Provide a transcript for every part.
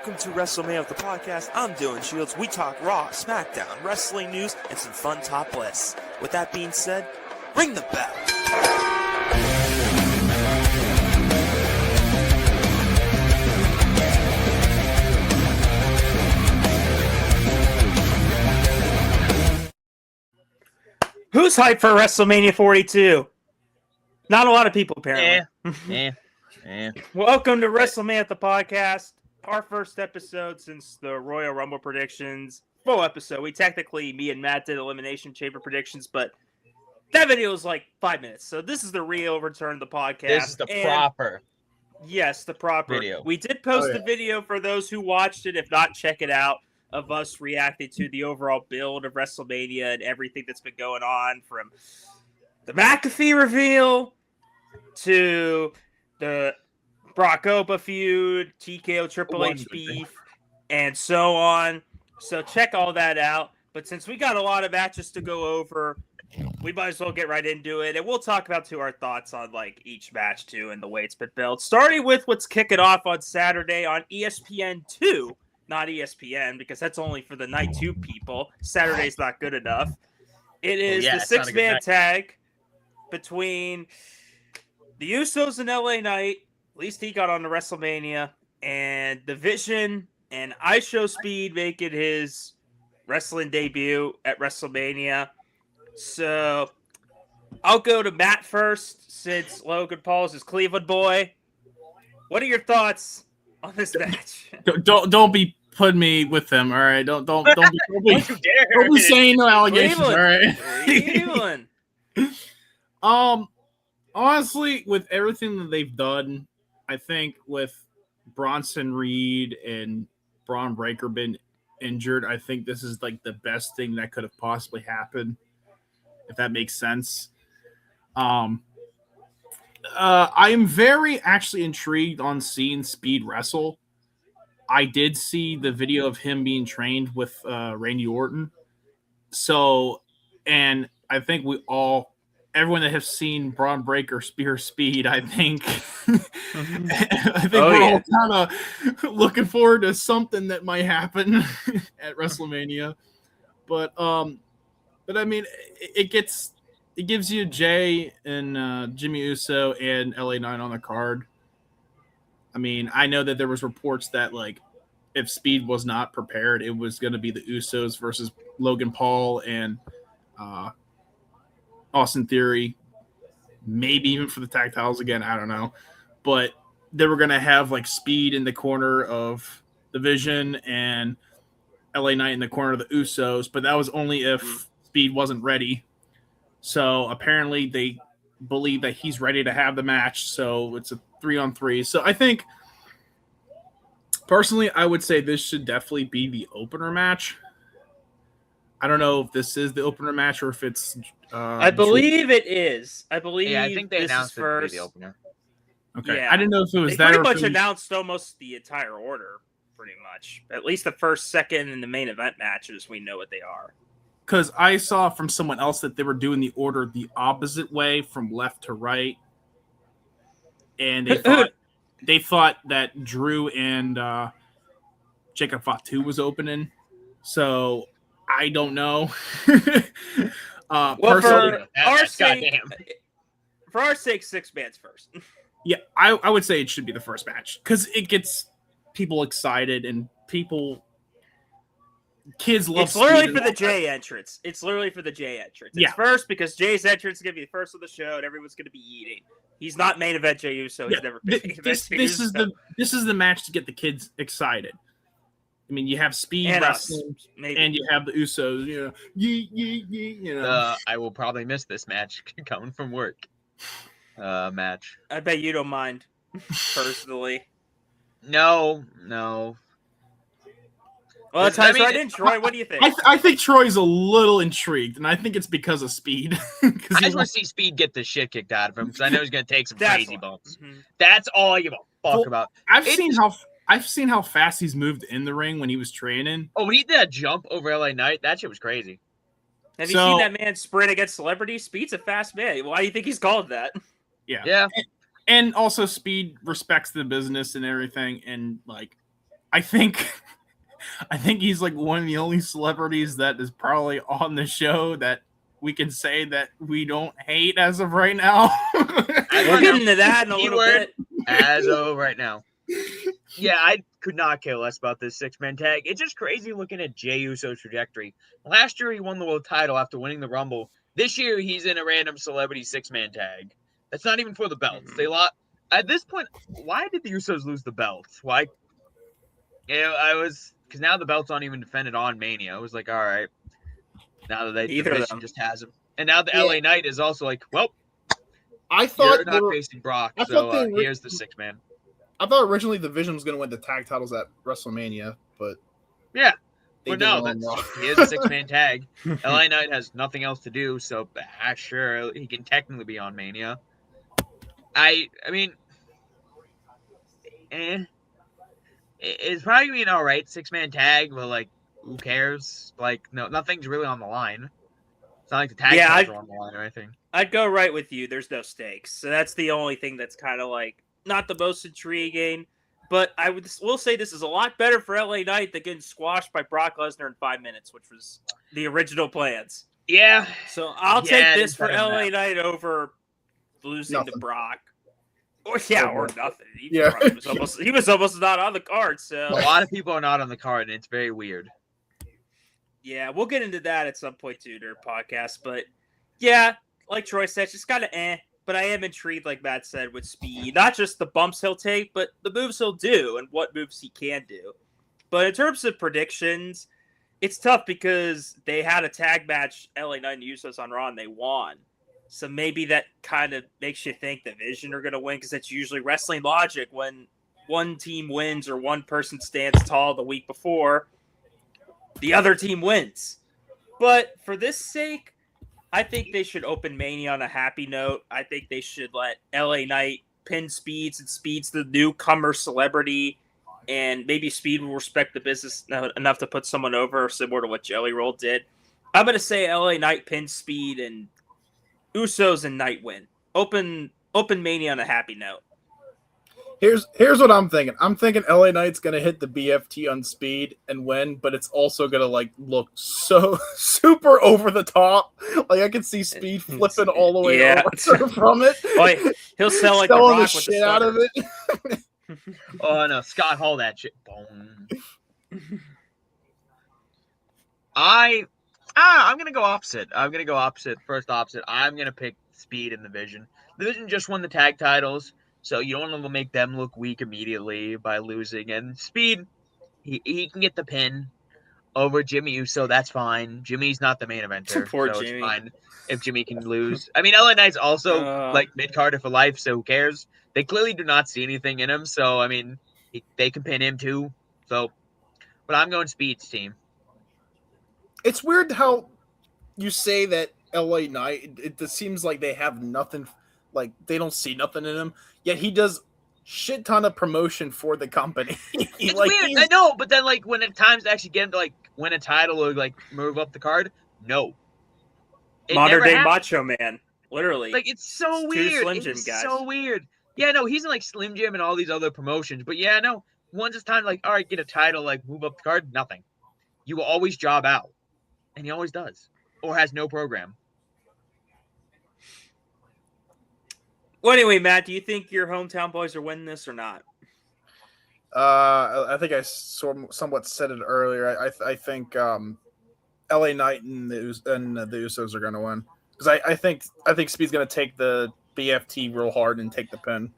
Welcome to WrestleMania with the podcast. I'm Dylan Shields. We talk Raw, SmackDown, wrestling news, and some fun top lists. With that being said, ring the bell. Who's hyped for WrestleMania 42? Not a lot of people, apparently. Welcome to WrestleMania at the podcast. Our first episode since the Royal Rumble predictions. Full episode. Me and Matt did Elimination Chamber predictions, but that video was like 5 minutes. So this is the real return of the podcast. This is the proper. Yes, the proper video. We did post the video for those who watched it. If not, check it out. Of us reacting to the overall build of WrestleMania and everything that's been going on, from the McAfee reveal to the Brock Opa feud, TKO Triple H beef, and so on. So check all that out. But since we got a lot of matches to go over, we might as well get right into it. And we'll talk about our thoughts on like each match too and the way it's been built. Starting with what's kicking off on Saturday on ESPN2. Not ESPN, because that's only for the Night 2 people. Saturday's not good enough. It is the six-man tag between the Usos and LA Knight. At least he got on to WrestleMania. And the Vision and IShowSpeed making his wrestling debut at WrestleMania. So I'll go to Matt first, since Logan Paul is his Cleveland boy. What are your thoughts on this match? Don't be putting me with them, all right? Don't be saying no allegations, all right? Cleveland. Honestly, with everything that they've done, I think with Bronson Reed and Braun Breaker been injured, I think this is like the best thing that could have possibly happened, if that makes sense. I am very actually intrigued on seeing Speed wrestle. I did see the video of him being trained with Randy Orton. So, and I think everyone that has seen Braun Breaker spear Speed, I think, we're all kind of looking forward to something that might happen at WrestleMania. But I mean, it gives you Jay and Jimmy Uso and LA Knight on the card. I mean, I know that there was reports that like if Speed was not prepared, it was going to be the Usos versus Logan Paul and Austin Theory, maybe even for the tag titles again. I don't know, but they were going to have like Speed in the corner of the Vision and LA Knight in the corner of the Usos, but that was only if Speed wasn't ready. So apparently they believe that he's ready to have the match. So it's a 3-on-3. So I think personally, I would say this should definitely be the opener match. I don't know if this is the opener match or if it's. I believe it is. I think they announced it first. to be the opener. Okay, Yeah. I didn't know if it was they that. Pretty or much if it was... announced almost the entire order. Pretty much, at least the first, second, and the main event matches. We know what they are. Because I saw from someone else that they were doing the order the opposite way, from left to right, and they thought that Drew and Jacob Fatu was opening. So I don't know. Well, for our sake, 6 man's first. Yeah, I would say it should be the first match because it gets people excited and kids love. It's literally for the Jay entrance. It's first because Jay's entrance is gonna be the first of the show, and everyone's gonna be eating. He's not main event Jey Uso. He's never been main event Jey Uso. This is the match to get the kids excited. I mean, you have Speed and wrestling, and you have the Usos. You know. I will probably miss this match coming from work. Match. I bet you don't mind, personally. No. Well, that ties right in, Troy. What do you think? I think Troy's a little intrigued, and I think it's because of Speed. I just want to see Speed get the shit kicked out of him because I know he's going to take some crazy bumps. Mm-hmm. That's all I give a fuck about. I've seen how fast he's moved in the ring when he was training. Oh, when he did that jump over LA Knight, that shit was crazy. Have you seen that man sprint against celebrities? Speed's a fast man. Why do you think he's called that? Yeah. And also Speed respects the business and everything, and like I think he's like one of the only celebrities that is probably on the show that we can say that we don't hate as of right now. We'll get into that in a little bit. As of right now. Yeah, I could not care less about this six-man tag. It's just crazy looking at Jey Uso's trajectory. Last year, he won the world title after winning the Rumble. This year, he's in a random celebrity six-man tag. That's not even for the belts. They lost. At this point, why did the Usos lose the belts? Why? Because now the belts aren't even defended on Mania. I was like, all right. Now that the division just has them. And now the LA Knight is also like, well, I thought you're not facing Brock, here's the six-man. I thought originally the Division was going to win the tag titles at WrestleMania, but yeah, but no, here's a six-man tag. LA Knight has nothing else to do, so sure he can technically be on Mania. I mean, it's probably being all right six-man tag, but like, who cares? Like, no, nothing's really on the line. It's not like the tag titles are on the line or anything. I'd go right with you. There's no stakes, so that's the only thing that's kind of like. Not the most intriguing, but will say this is a lot better for LA Knight than getting squashed by Brock Lesnar in 5 minutes, which was the original plans. Yeah. So I'll take this for LA Knight over losing to Brock. Or nothing. He was almost not on the card. So a lot of people are not on the card, and it's very weird. Yeah, we'll get into that at some point too, during podcast. But yeah, like Troy said, just kind of But I am intrigued, like Matt said, with speed. Not just the bumps he'll take, but the moves he'll do and what moves he can do. But in terms of predictions, it's tough because they had a tag match, LA Knight and Usos on Raw, and they won. So maybe that kind of makes you think the Vision are going to win because it's usually wrestling logic when one team wins or one person stands tall the week before, the other team wins. But for this sake, I think they should open Mania on a happy note. I think they should let LA Knight pin Speeds, and Speeds the newcomer celebrity, and maybe Speed will respect the business enough to put someone over, similar to what Jelly Roll did. I'm going to say LA Knight pin Speed and Usos and Knight win. Open Mania on a happy note. Here's what I'm thinking. I'm thinking LA Knight's gonna hit the BFT on Speed and win, but it's also gonna like look so super over the top. Like I can see Speed flipping all the way over from it. Like, he'll sell like selling the Rock the with shit the out of it. Oh no, Scott Hall that shit. Boom. I'm gonna go opposite. First opposite. I'm gonna pick Speed in the Vision. The Vision just won the tag titles. So you don't want to make them look weak immediately by losing. And Speed, he can get the pin over Jimmy Uso. That's fine. Jimmy's not the main eventer, so Jimmy. It's fine if Jimmy can lose. I mean, LA Knight's also like mid-carder for life, so who cares? They clearly do not see anything in him. So, I mean, they can pin him too. So, but I'm going Speed's team. It's weird how you say that LA Knight, it just seems like they have nothing. Like they don't see nothing in him, yet he does shit ton of promotion for the company. It's like, weird, I know, but then like when it's times to actually get him to like win a title or like move up the card, no. Modern day Macho Man, literally. Like it's so weird. Slim Jim guys. So weird. Yeah, no, he's in like Slim Jim and all these other promotions, but yeah, no. Once it's time to like, all right, get a title, like move up the card, nothing. You will always job out, and he always does, or has no program. Well, anyway, Matt, do you think your hometown boys are winning this or not? I think I somewhat said it earlier. I think LA Knight and the Usos are going to win because I think Speed's going to take the BFT real hard and take the pin.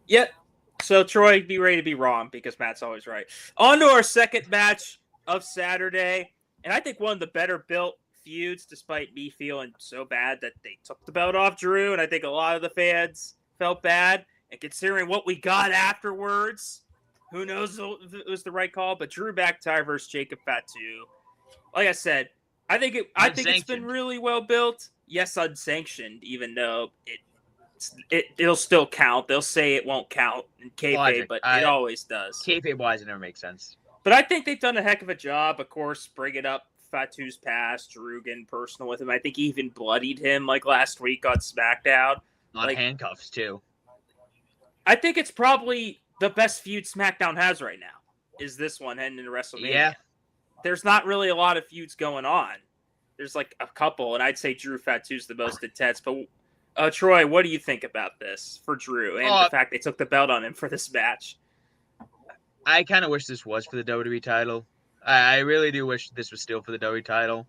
Yep. So Troy, be ready to be wrong because Matt's always right. On to our second match of Saturday, and I think one of the better built feuds, despite me feeling so bad that they took the belt off Drew, and I think a lot of the fans felt bad. And considering what we got afterwards, who knows if it was the right call? But Drew McIntyre versus Jacob Fatu. Like I said, I think it's been really well built. Yes, unsanctioned, even though it'll still count. They'll say it won't count in kayfabe, but it always does. Kayfabe wise, it never makes sense. But I think they've done a heck of a job. Of course, bringing up Fatu's past, Drew getting personal with him. I think he even bloodied him like last week on SmackDown. On handcuffs too. I think it's probably the best feud SmackDown has right now is this one heading into WrestleMania. Yeah. There's not really a lot of feuds going on. There's like a couple, and I'd say Drew Fatu's the most intense. But Troy, what do you think about this for Drew and the fact they took the belt on him for this match? I kind of wish this was for the WWE title. I really do wish this was still for the WWE title.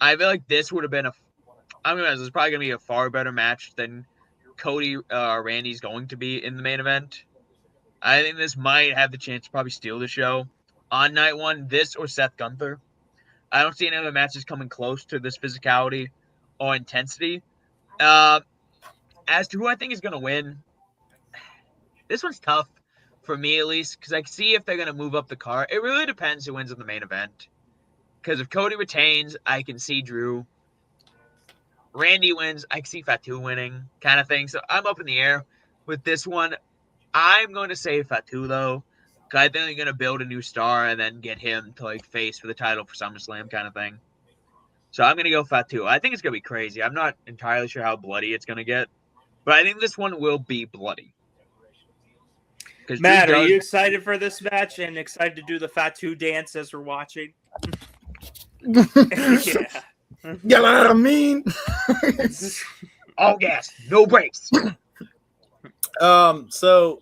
I feel like this would have been this is probably going to be a far better match than Cody Randy's going to be in the main event. I think this might have the chance to probably steal the show. On night one, this or Seth Gunther. I don't see any other matches coming close to this physicality or intensity. As to who I think is going to win, this one's tough for me at least, because I can see if they're going to move up the card. It really depends who wins in the main event. Because if Cody retains, I can see Drew. Randy wins, I can see Fatu winning, kind of thing. So I'm up in the air with this one. I'm going to say Fatu, though. Because I think they're going to build a new star and then get him to like face for the title for SummerSlam kind of thing. So I'm going to go Fatu. I think it's going to be crazy. I'm not entirely sure how bloody it's going to get. But I think this one will be bloody. Matt, are you excited for this match and excited to do the Fatu dance as we're watching? Yeah. You know what I mean? All gas, no brakes. So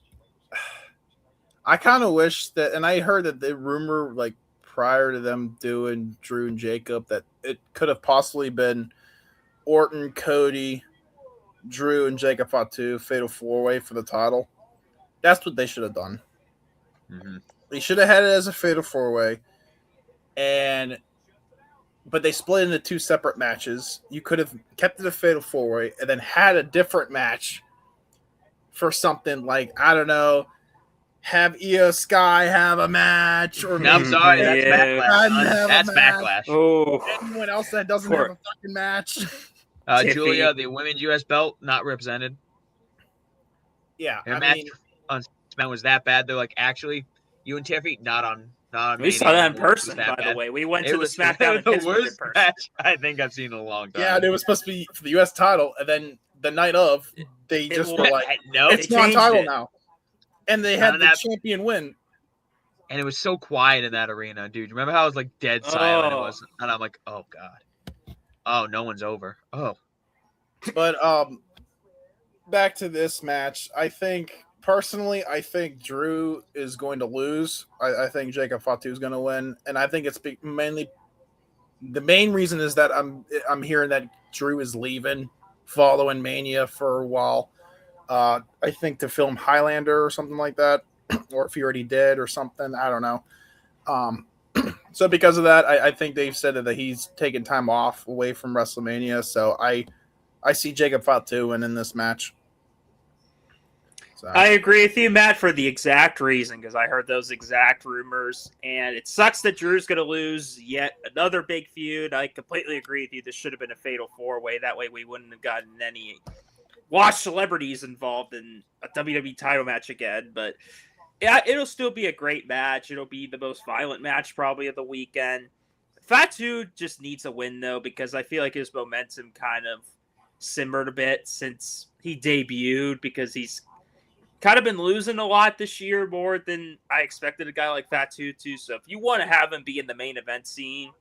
I kind of wish that, and I heard that the rumor, like prior to them doing Drew and Jacob, that it could have possibly been Orton, Cody, Drew, and Jacob Fatu fatal 4-way for the title. That's what they should have done. Mm-hmm. They should have had it as a fatal 4-way, but they split into 2 separate matches. You could have kept it a fatal 4-way and then had a different match for something like, I don't know, have Io Sky have a match, or No, I'm sorry, that's Yeah. backlash. That's backlash. Oh, anyone else that doesn't have a fucking match. Julia, the women's U.S. belt, not represented. Yeah, Their I match mean, on SmackDown was that bad. They're like, actually, you and Tiffy, not on. we saw that in Mania. It was person, that by bad. the way. We went to It the was SmackDown in the Pittsburgh in worst person. match I think I've seen in a long time. yeah, and it was supposed to be for the U.S. title, and then the night of, they just were like, no, it's they non-title changed it. now. And they had None the of that- champion win. and it was so quiet in that arena, dude. Remember how it was like dead silent? It Oh. was, and I'm like, oh god, oh, no one's over. Oh, But back to this match, I think Drew is going to lose. I think Jacob Fatu is going to win, and I think it's mainly the main reason is that I'm hearing that Drew is leaving following Mania for a while. I think to film Highlander or something like that, or if he already did or something, I don't know. So because of that, I think they've said that he's taking time off away from WrestleMania. So I see Jacob Fatu winning this match. So. I agree with you, Matt, for the exact reason, because I heard those exact rumors, and it sucks that Drew's going to lose yet another big feud. I completely agree with you. This should have been a fatal 4-way. That way we wouldn't have gotten any watch celebrities involved in a WWE title match again. But yeah, it'll still be a great match. It'll be the most violent match probably of the weekend. Fatu just needs a win, though, because I feel like his momentum kind of simmered a bit since he debuted, because he's kind of been losing a lot this year, more than I expected a guy like Fatu to. So if you want to have him be in the main event scene,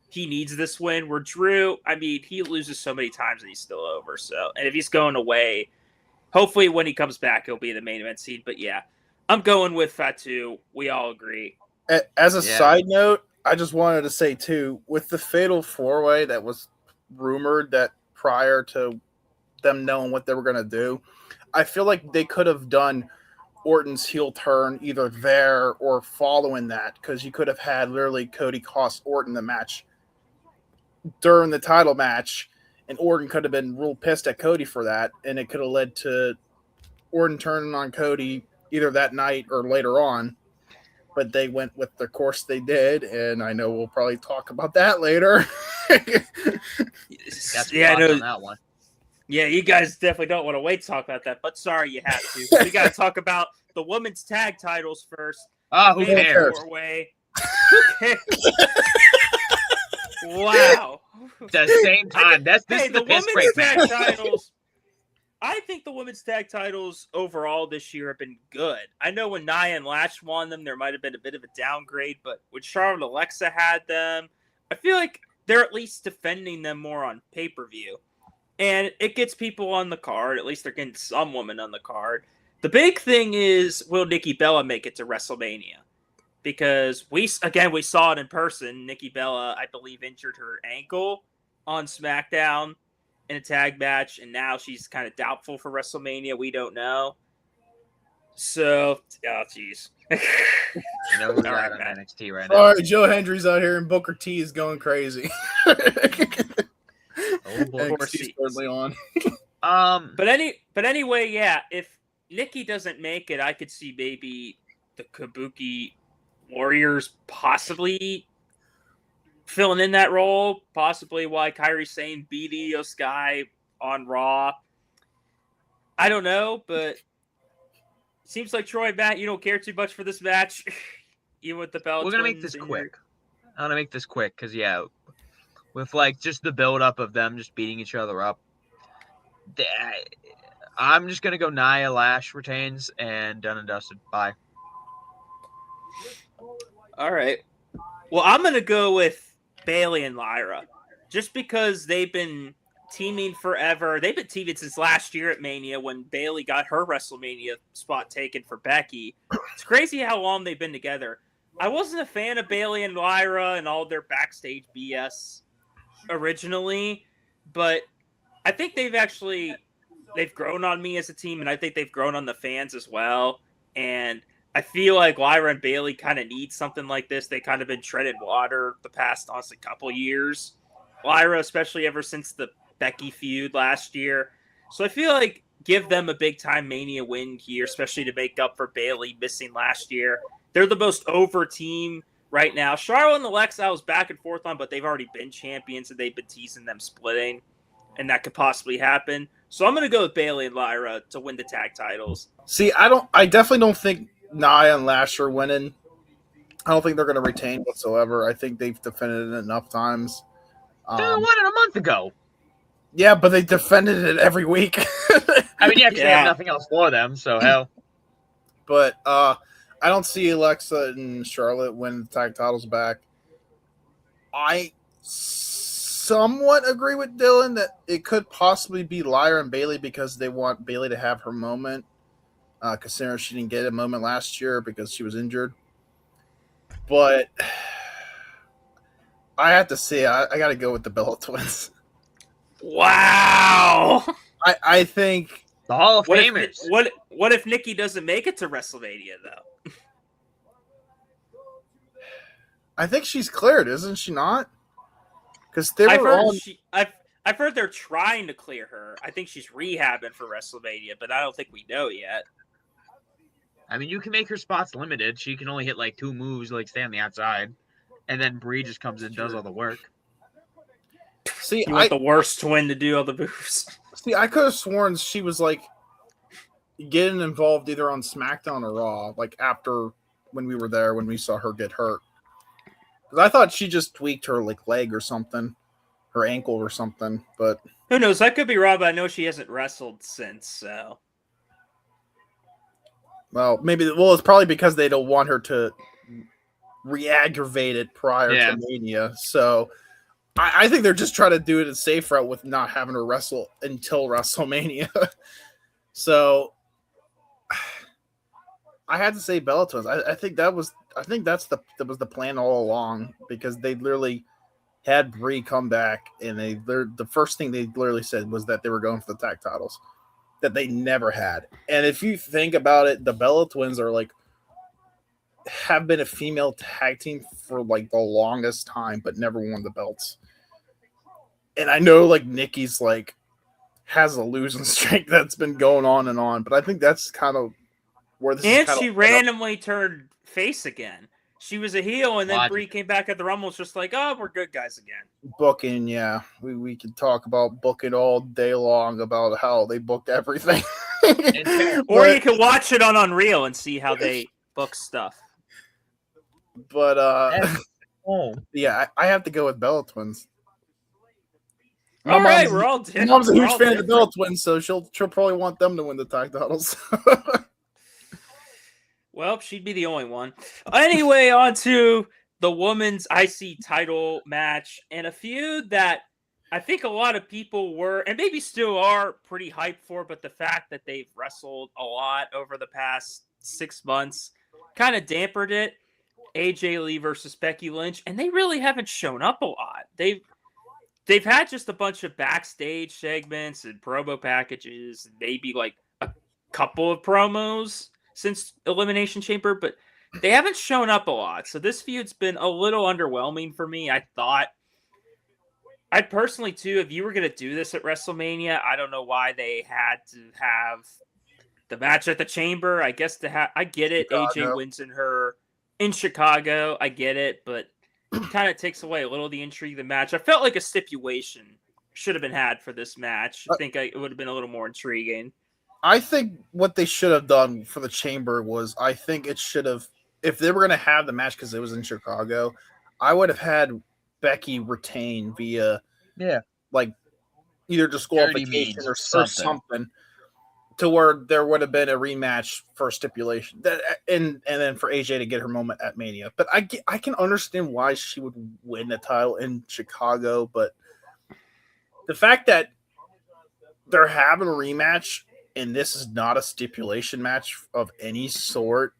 he needs this win. Where Drew, I mean, he loses so many times and he's still over. So, and if he's going away, hopefully when he comes back, he'll be in the main event scene. But yeah, I'm going with Fatu. We all agree. As a side note, I just wanted to say too, with the fatal 4-way that was rumored that prior to them knowing what they were going to do, I feel like they could have done Orton's heel turn either there or following that, because you could have had literally Cody cost Orton the match during the title match, and Orton could have been real pissed at Cody for that, and it could have led to Orton turning on Cody either that night or later on. But they went with the course they did, and I know we'll probably talk about that later. that's on that one. Yeah, you guys definitely don't want to wait to talk about that, but sorry, you have to. We got to talk about the women's tag titles first. Oh, who cares? 4-way. Who cares? Wow. At the same time, this Hey, is the the piss women's break tag match. titles. I think the women's tag titles overall this year have been good. I know when Nia and Lash won them, there might have been a bit of a downgrade, but when Charlotte and Alexa had them, I feel like they're at least defending them more on pay-per-view. And it gets people on the card. At least they're getting some women on the card. The big thing is, will Nikki Bella make it to WrestleMania? Because we saw it in person. Nikki Bella, I believe, injured her ankle on SmackDown in a tag match, and now she's kind of doubtful for WrestleMania. We don't know. So, oh, jeez. You know who's All out right, on man. NXT right now? All right, Joe Hendry's out here and Booker T is going crazy. Oh boy. NXT's currently on. But anyway, yeah, if Nikki doesn't make it, I could see maybe the Kabuki Warriors possibly filling in that role. Possibly why Kairi Sane beat Io Sky on Raw. I don't know, but it seems like Troy, Matt, you don't care too much for this match, even with the belt. We're gonna make this quick. I'm gonna make this quick because with like just the build up of them just beating each other up, I'm just gonna go Nia Lash retains and done and dusted. Bye. All right. Well, I'm gonna go with Bayley and Lyra, just because they've been teaming forever. They've been teaming since last year at Mania when Bayley got her WrestleMania spot taken for Becky. It's crazy how long they've been together. I wasn't a fan of Bayley and Lyra and all their backstage BS originally, but I think they've grown on me as a team, and I think they've grown on the fans as well. And I feel like Lyra and Bayley kind of need something like this. They kind of been treaded water the past, honestly, couple years. Lyra, especially ever since the Becky feud last year. So I feel like give them a big-time Mania win here, especially to make up for Bayley missing last year. They're the most over team right now. Charlotte and Alexa, I was back and forth on, but they've already been champions, and they've been teasing them splitting, and that could possibly happen. So I'm going to go with Bayley and Lyra to win the tag titles. See, I definitely don't think Nia and Lash are winning. I don't think they're going to retain whatsoever. I think they've defended it enough times. They won it a month ago. Yeah, but they defended it every week. I mean, yeah, 'cause they have nothing else for them, so hell. But I don't see Alexa and Charlotte win the tag titles back. I somewhat agree with Dylan that it could possibly be Lyra and Bayley because they want Bayley to have her moment. Considering she didn't get a moment last year because she was injured. But I have to say, I got to go with the Bella Twins. Wow! I think The Hall of Famers. What if Nikki doesn't make it to WrestleMania, though? I think she's cleared, isn't she not? Because they were I've heard they're trying to clear her. I think she's rehabbing for WrestleMania, but I don't think we know yet. I mean, you can make her spots limited. She can only hit like 2 moves, like stay on the outside, and then Brie just comes in and does all the work. See, You want the worst twin to do all the moves. See, I could have sworn she was like getting involved either on SmackDown or Raw, like after when we were there when we saw her get hurt. Because I thought she just tweaked her like leg or something, her ankle or something. But Who knows? I could be wrong, but I know she hasn't wrestled since. So it's probably because they don't want her to re-aggravate it prior to Mania. So I think they're just trying to do it a safe route with not having her wrestle until WrestleMania. So I had to say Bella Twins. I think that was the plan all along because they literally had Brie come back and the first thing they literally said was that they were going for the tag titles that they never had. And if you think about it, the Bella Twins are like have been a female tag team for like the longest time, but never won the belts. And I know like Nikki's like has a losing streak that's been going on, but I think that's kind of where this is. And she randomly turned face again. She was a heel, and then Brie came back at the Rumble. It's just like, oh, we're good guys again. Booking, yeah. We could talk about booking all day long about how they booked everything. Or you can watch it on Unreal and see how they book stuff. But, yeah, I have to go with Bella Twins. My All right, mom's, we're all my mom's a we're huge all fan of the different. Bella Twins, so she'll probably want them to win the tag titles. Well, she'd be the only one. Anyway, on to the women's IC title match and a feud that I think a lot of people were, and maybe still are, pretty hyped for, but the fact that they've wrestled a lot over the past 6 months kind of dampened it. AJ Lee versus Becky Lynch, and they really haven't shown up a lot. They've had just a bunch of backstage segments and promo packages, and maybe like a couple of promos since Elimination Chamber, but they haven't shown up a lot. So this feud's been a little underwhelming for me. I thought I'd personally too, if you were going to do this at WrestleMania, I don't know why they had to have the match at the Chamber. I guess I get it. Chicago. AJ wins in Chicago. I get it, but kind of takes away a little of the intrigue of the match. I felt like a stipulation should have been had for this match. I think it would have been a little more intriguing. I think what they should have done for the Chamber was, I think it should have, if they were going to have the match because it was in Chicago, I would have had Becky retain via, like either disqualification or something, to where there would have been a rematch for stipulation, and then for AJ to get her moment at Mania. But I can understand why she would win the title in Chicago, but the fact that they're having a rematch and this is not a stipulation match of any sort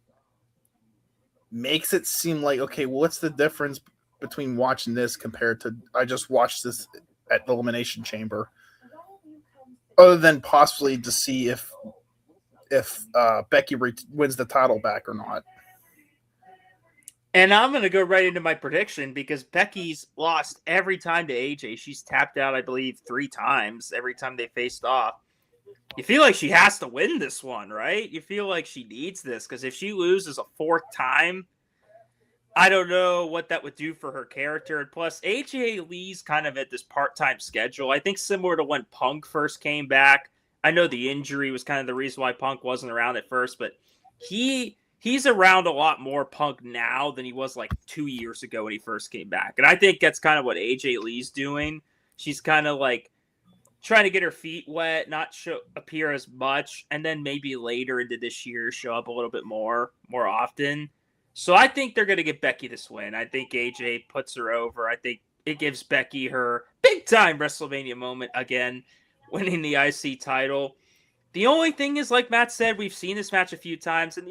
makes it seem like, okay, what's the difference between watching this compared to I just watched this at the Elimination Chamber, other than possibly to see if Becky wins the title back or not. And I'm going to go right into my prediction because Becky's lost every time to AJ. She's tapped out, I believe, 3 times every time they faced off. You feel like she has to win this one, right? You feel like she needs this because if she loses a 4th time, I don't know what that would do for her character. And plus, AJ Lee's kind of at this part-time schedule. I think similar to when Punk first came back. I know the injury was kind of the reason why Punk wasn't around at first, but he's around a lot more Punk now than he was like 2 years ago when he first came back. And I think that's kind of what AJ Lee's doing. She's kind of like trying to get her feet wet, not appear as much, and then maybe later into this year show up a little bit more often. So I think they're going to get Becky this win. I think AJ puts her over. I think it gives Becky her big-time WrestleMania moment again, winning the IC title. The only thing is, like Matt said, we've seen this match a few times, and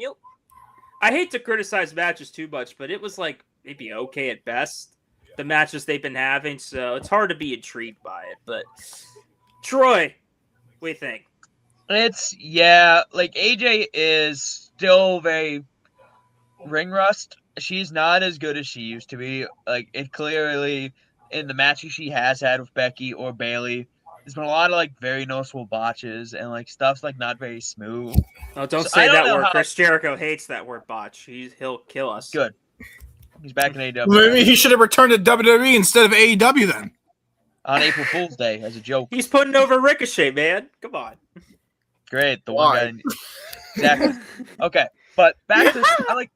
I hate to criticize matches too much, but it was like maybe okay at best, the matches they've been having, so it's hard to be intrigued by it. But Troy, what do you think? Like AJ is still very ring rust. She's not as good as she used to be. Like, it clearly, in the matches she has had with Becky or Bayley, there's been a lot of like very noticeable botches and like stuff's like not very smooth. Oh, don't say I don't that know word. how- Chris Jericho hates that word botch. He'll kill us. Good. He's back in AEW. Maybe he should have returned to WWE instead of AEW then. On April Fool's Day as a joke. He's putting over Ricochet, man. Come on. Great. The Why? one guy. Exactly. Okay. But back to I like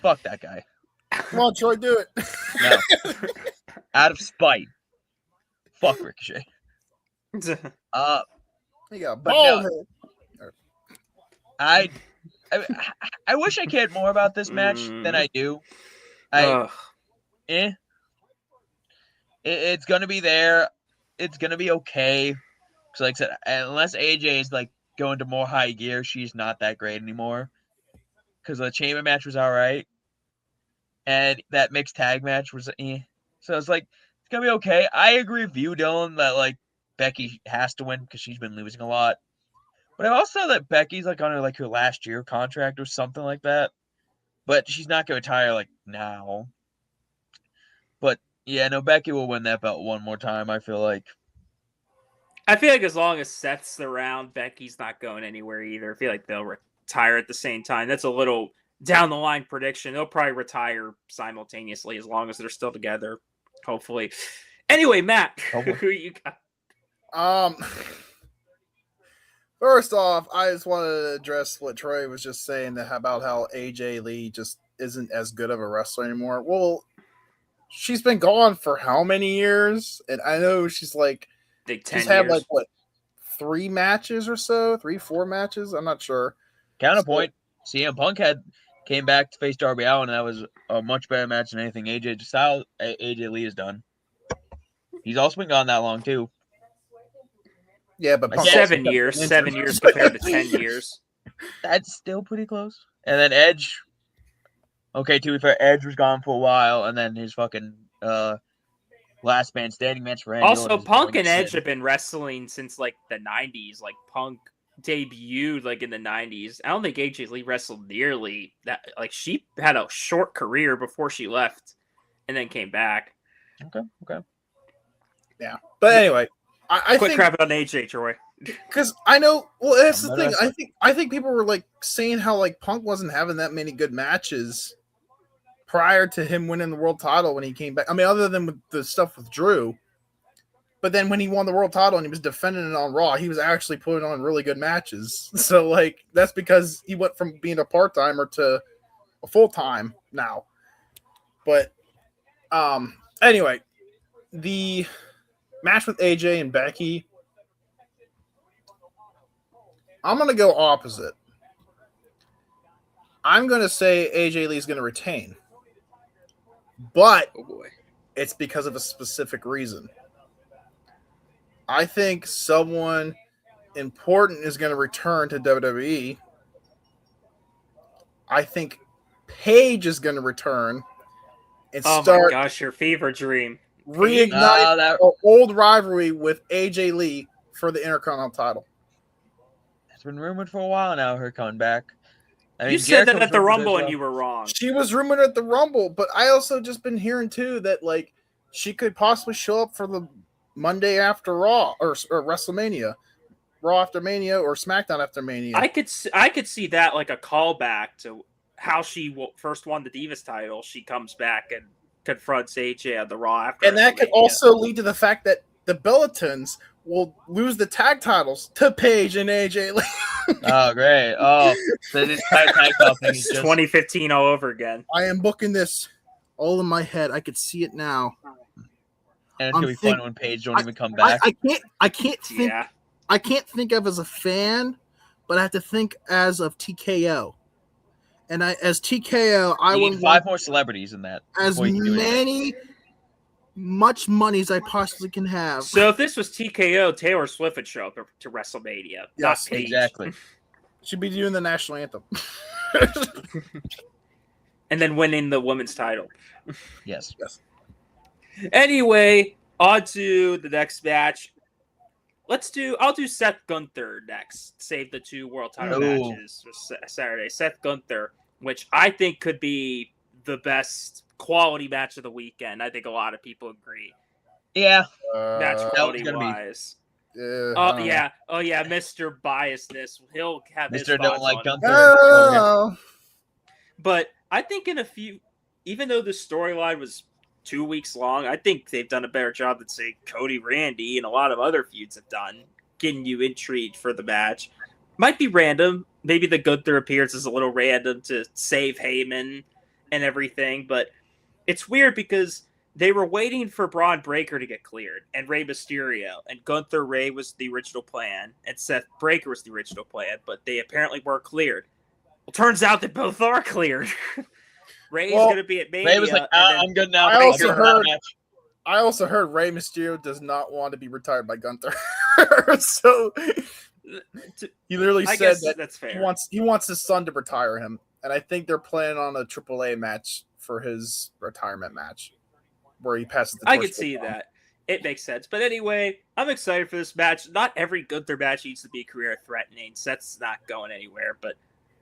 fuck that guy. Come on, Troy, do it. No. Out of spite. Fuck Ricochet. You got But bald no. head. I wish I cared more about this match than I do. It's gonna be there. It's gonna be okay. Because like I said, unless AJ is like going to more high gear, she's not that great anymore. Because the chamber match was all right, and that mixed tag match was So it's like it's gonna be okay. I agree with you, Dylan, that like Becky has to win because she's been losing a lot. But I also know that Becky's like on her last year contract or something like that. But she's not gonna retire like now. But yeah, no, Becky will win that belt one more time, I feel like. I feel like as long as Seth's around, Becky's not going anywhere either. I feel like they'll retire at the same time. That's a little down the line prediction. They'll probably retire simultaneously as long as they're still together, hopefully. Anyway, Matt, who you got? First off, I just wanted to address what Troy was just saying about how AJ Lee just isn't as good of a wrestler anymore. Well, she's been gone for how many years? And I know she's like, Like 10 she's had years. like what, 3 matches or so, 4 matches. I'm not sure. Counterpoint: CM Punk came back to face Darby Allin, and that was a much better match than anything AJ Lee has done. He's also been gone that long too. Yeah, but Like, Punk 7 also- years. 7 years compared to 10 years. That's still pretty close. And then Edge. Okay, to be fair, Edge was gone for a while, and then his fucking last man standing match for Randy Also, Orton was Punk going and Edge Sid. have been wrestling since like the 90s. Like Punk debuted like in the 90s. I don't think AJ Lee wrestled nearly that. Like she had a short career before she left and then came back. Okay. Yeah. But anyway, I Quit think crapping on AJ, Troy. because I know. Well, that's I'm the not thing. wrestling. I think people were like saying how like Punk wasn't having that many good matches prior to him winning the world title when he came back. I mean, other than with the stuff with Drew. But then when he won the world title and he was defending it on Raw, he was actually putting on really good matches. So like that's because he went from being a part-timer to a full-time now. But anyway, the match with AJ and Becky, I'm going to go opposite. I'm going to say AJ Lee's going to retain. But Oh boy. it's because of a specific reason. I think someone important is going to return to WWE. I think Paige is going to return and Oh my start gosh, your fever dream. reignite that an old rivalry with AJ Lee for the Intercontinental title. It's been rumored for a while now. Her coming back. I mean, You said that Jericho at the was rumored Rumble as and well. you were wrong. She was rumored at the Rumble, but I also just been hearing too that like she could possibly show up for the Monday after Raw or WrestleMania, Raw after Mania or SmackDown after Mania. I could see that like a callback to how she first won the Divas title. She comes back and confronts AJ on the Raw after. And that could WrestleMania. also lead to the fact that the Bellatons will lose the tag titles to Paige and AJ Lee. Oh, great. Oh, so this tag title thing is It's just 2015 all over again. I am booking this all in my head. I could see it now. and it's gonna be fun when Paige don't even come back. I can't think Yeah. I can't think of as a fan, but I have to think as of TKO. And as TKO, I You would need 5 want more celebrities in that. as before you can do anything. much money as I possibly can have. So if this was TKO, Taylor Swift would show up to WrestleMania. Yes, not Paige. Exactly. Should be doing the national anthem. And then winning the women's title. Yes. Anyway, on to the next match. I'll do Seth Gunther next. Save the 2 world title Ooh. matches for Saturday. Seth Gunther, which I think could be the best quality match of the weekend. I think a lot of people agree. Yeah. Match that quality one's gonna be- wise. I Oh don't yeah. Oh yeah, Mr. Biasness. He'll have his Mr. thoughts Don't Like on it. Gunther. know. But I think even though the storyline was 2 weeks long, I think they've done a better job than say Cody, Randy, and a lot of other feuds have done, getting you intrigued for the match. Might be random. Maybe the Gunther appearance is a little random to save Heyman and everything, but it's weird because they were waiting for Braun Breaker to get cleared and Rey Mysterio, and Gunther Ray was the original plan, and Seth Breaker was the original plan, but they apparently weren't cleared. Well, turns out that both are cleared. Ray's going to be at Mania. Ray was like, and then I'm good now. I I'll also get that heard- match. I also heard Rey Mysterio does not want to be retired by Gunther. So he literally I said guess that that's fair. he wants his son to retire him. And I think they're planning on a AAA match for his retirement match where he passes the torch. I can see that. It makes sense. But anyway, I'm excited for this match. Not every Gunther match needs to be career threatening. Seth's not going anywhere, but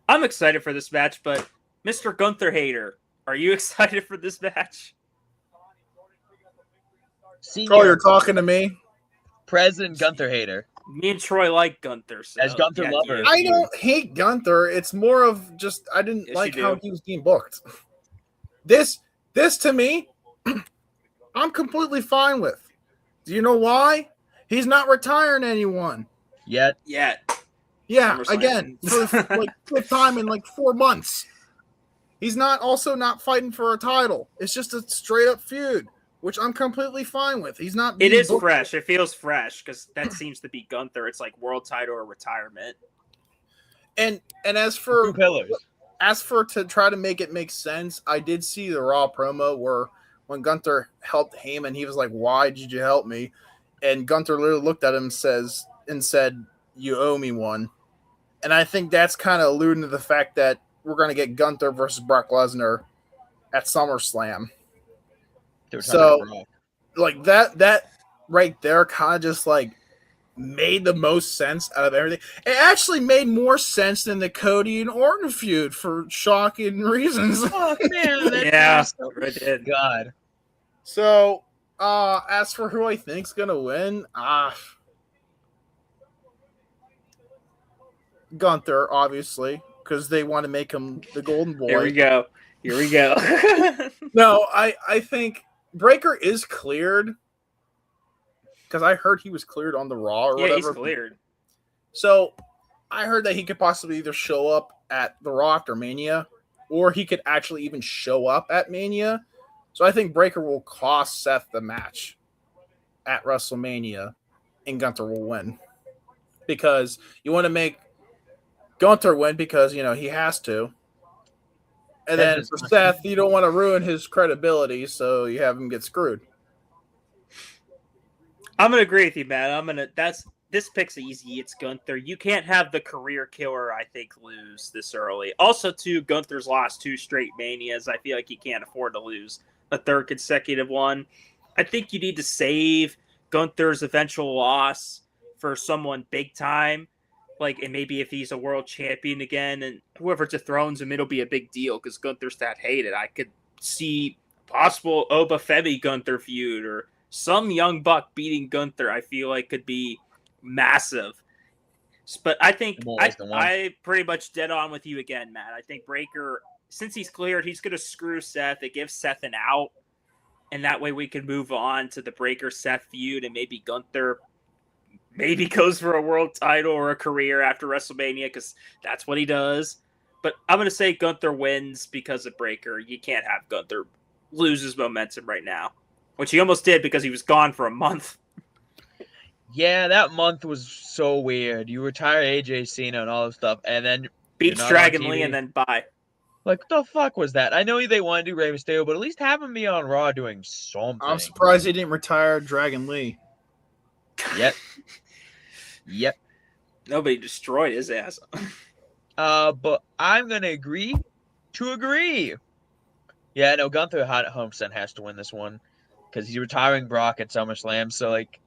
I'm excited for this match. But Mr. Gunther hater, are you excited for this match? Senior Oh, you're talking to me? President Gunther hater. Me and Troy like Gunther. So As Gunther lover. I don't hate Gunther. It's more of just I didn't Yes, like you how do. he was being booked. This to me, I'm completely fine with. Do you know why? He's not retiring anyone. Yet. Yeah. Yeah, SummerSlam. again, for like 5th time in like 4 months. He's also not fighting for a title. It's just a straight up feud, which I'm completely fine with. He's not. It is fresh. It feels fresh because that seems to be Gunther. It's like world title or retirement. And as for Two pillars. to try to make it make sense, I did see the Raw promo where when Gunther helped Heyman, he was like, "Why did you help me?" And Gunther literally looked at him and said, "You owe me one." And I think that's kind of alluding to the fact that we're going to get Gunther versus Brock Lesnar at SummerSlam. So, like that right there kind of just like made the most sense out of everything. It actually made more sense than the Cody and Orton feud for shocking reasons. Oh man, Yeah, it did. God. So, as for who I think's gonna win, Gunther, obviously, because they want to make him the Golden Boy. Here we go. No, I think Breaker is cleared because I heard he was cleared on the Raw or whatever. Yeah, he's cleared. So I heard that he could possibly either show up at the Raw after Mania, or he could actually even show up at Mania. So I think Breaker will cost Seth the match at WrestleMania, and Gunther will win. Because you want to make Gunther win because, you know, he has to. And then for Seth, you don't want to ruin his credibility, so you have him get screwed. I'm gonna agree with you, Matt. This pick's easy. It's Gunther. You can't have the career killer, I think, lose this early. Also, too, Gunther's lost 2 straight Manias. I feel like he can't afford to lose a 3rd consecutive one. I think you need to save Gunther's eventual loss for someone big time. Like, and maybe if he's a world champion again, and whoever dethrones him, it'll be a big deal because Gunther's that hated. I could see possible Oba Femi Gunther feud or some young buck beating Gunther. I feel like could be massive. But I think I pretty much dead on with you again, Matt. I think Breaker, since he's cleared, he's going to screw Seth. It gives Seth an out, and that way we can move on to the Breaker Seth feud, and maybe Gunther maybe goes for a world title or a career after WrestleMania because that's what he does. But I'm going to say Gunther wins because of Breaker. You can't have Gunther lose his momentum right now, which he almost did because he was gone for a month. Yeah, that month was so weird. You retire AJ Cena and all this stuff, and then beats Dragon Lee and then bye. Like, what the fuck was that? I know they want to do Rey Mysterio, but at least have him be on Raw doing something. I'm surprised he didn't retire Dragon Lee. Yep. Nobody destroyed his ass. But I'm gonna agree to agree. Yeah, no, Gunther 100% has to win this one because he's retiring Brock at SummerSlam. So, like,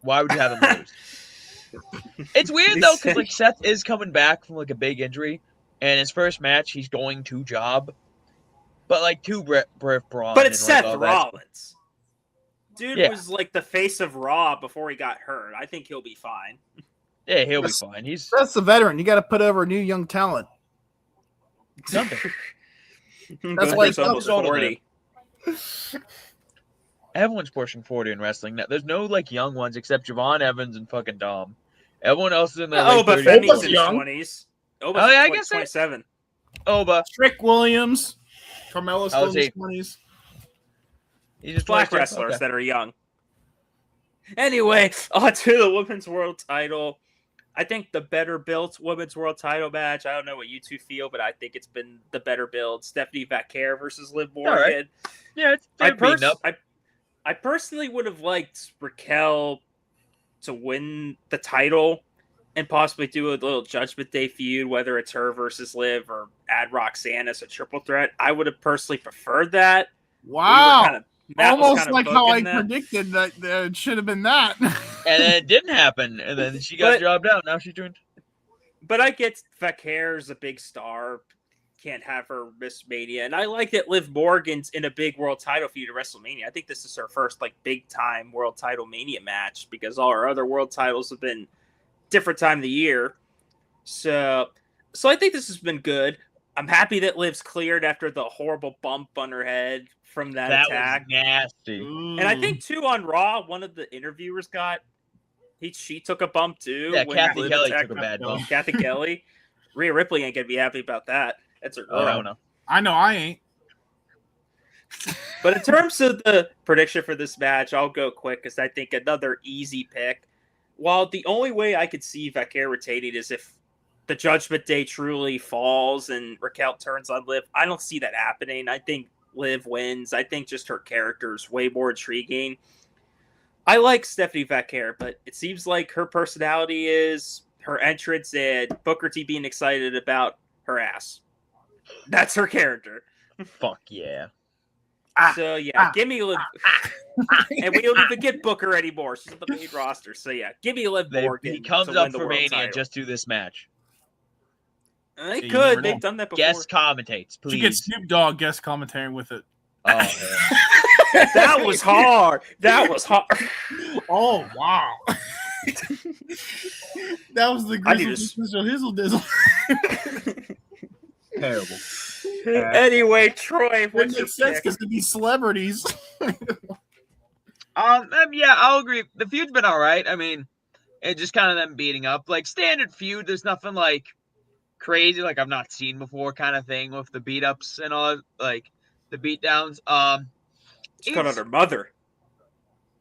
why would you have him lose? It's weird though because like Seth is coming back from like a big injury, and his first match he's going to job, but like Braun. But it's Seth Rollins. Dude was like the face of Raw before he got hurt. I think he'll be fine. Yeah, he'll be fine. That's the veteran. You got to put over new young talent. Something. That's why he's almost 40. Everyone's pushing 40 in wrestling. There's no like young ones except Javon Evans and fucking Dom. Everyone else is in their late 30s. Femi's in his 20s. I guess 27. Oba. Trick Williams. Carmelo's still in his 20s. Just black wrestlers that are young. Anyway, on to the women's world title. I think the better built women's world title match. I don't know what you two feel, but I think it's been the better build. Stephanie Vaquer versus Liv Morgan. Right. Yeah, it's I personally would have liked Raquel to win the title and possibly do a little Judgment Day feud, whether it's her versus Liv or add Roxanne as a triple threat. I would have personally preferred that. Wow. Almost like how I predicted that it should have been that. And then it didn't happen. And then she got jobbed out. Now she's doing. But I get Vaquer's a big star. Can't have her miss Mania. And I like that Liv Morgan's in a big world title feud at WrestleMania. I think this is her first like big time world title Mania match because all her other world titles have been different time of the year. So I think this has been good. I'm happy that Liv's cleared after the horrible bump on her head from that attack. Was nasty. And I think too on Raw, one of the interviewers she took a bump too. Yeah, Kathy Kelly took a bad bump. Kathy Kelly. Rhea Ripley ain't gonna be happy about that. That's her girl. Oh no. I know I ain't. But in terms of the prediction for this match, I'll go quick because I think another easy pick. While the only way I could see Vaquer retaining is if the Judgment Day truly falls and Raquel turns on Liv, I don't see that happening. I think Liv wins. I think just her character is way more intriguing. I like Stephanie Vaquer, but it seems like her personality is her entrance and Booker T being excited about her ass. That's her character. Fuck yeah. So yeah, give me Liv. And we don't even get Booker anymore. She's on the main roster. So yeah, give me Liv Morgan. He comes to up win the for world Mania title. just do this match. They You could. never They've know. done that before. Guest commentates, She gets please. Snoop Dogg guest commentating with it. Oh, That was hard. That was hard. Oh wow. That was the I need Hizzle Dizzle. terrible. Anyway, Troy, It what's your makes sense pick? because to be celebrities. Yeah, I'll agree. The feud's been all right. I mean, it's just kind of them beating up, like standard feud. There's nothing like crazy, like I've not seen before, kind of thing with the beat ups and all, like the beat downs. She's got on her mother.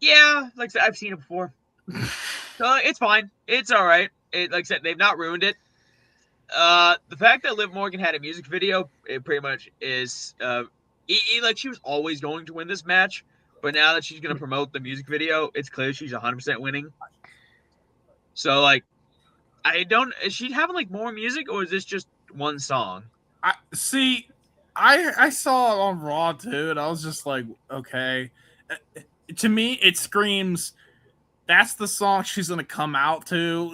Yeah, like I said, I've seen it before. So it's fine. It's all right. Like I said, they've not ruined it. The fact that Liv Morgan had a music video, it pretty much is. Like she was always going to win this match, but now that she's gonna promote the music video, it's clear she's 100% winning. So like, is she having like more music, or is this just one song? I saw it on Raw too, and I was just like, okay. To me, it screams that's the song she's gonna come out to.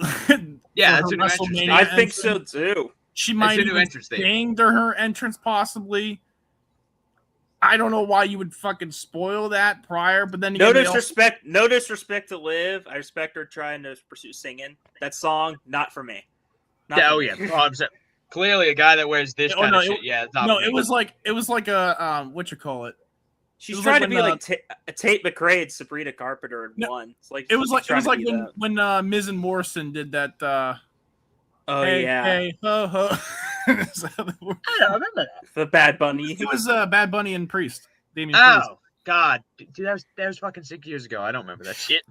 Yeah, for it's her a new entrance. WrestleMania I think so entrance. too. She might a new even entrance theme. sing to her entrance, possibly. I don't know why you would fucking spoil that prior, but then No again, disrespect to Liv. I respect her trying to pursue singing. That song, not for me. Not Yeah, for oh me. yeah, 100%. Clearly, a guy that wears this kind of shit. Yeah, it's not no, for me. it was like a what you call it? She's It was trying like to be when, like a Tate McRae and Sabrina Carpenter in No, one. It's like It was like trying to be that. when Miz and Morrison did that. Oh hey, yeah, hey, ho ho. Is that the word? I don't remember that. the Bad Bunny. It was Bad Bunny and Priest. Damien Priest. Oh God, dude, that was fucking 6 years ago. I don't remember that shit.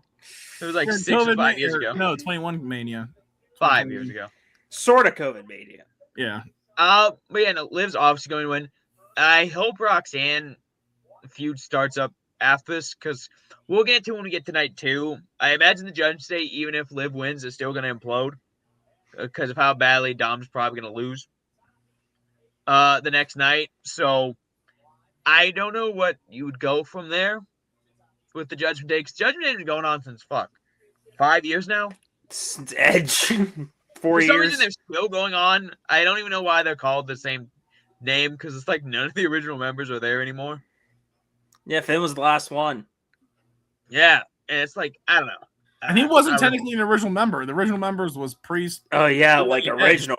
It was like During 6 or COVID 5 years ago. No, 21 Mania. 5 years ago. Sort of COVID mania. Yeah. But yeah, no, Liv's obviously going to win. I hope Roxanne feud starts up after this, because we'll get to it when we get to night 2. I imagine the judges say even if Liv wins, it's still going to implode because of how badly Dom's probably going to lose the next night. So I don't know what you would go from there with the Judgment Day, because Judgment Day has been going on since 5 years now. It's Edge. 4 For some years. reason, they're still going on. I don't even know why they're called the same name, because it's like none of the original members are there anymore. Yeah, Finn was the last one. Yeah, and it's like, I don't know. And he wasn't technically an original member. The original members was Priest. Oh yeah, like Yeah. original.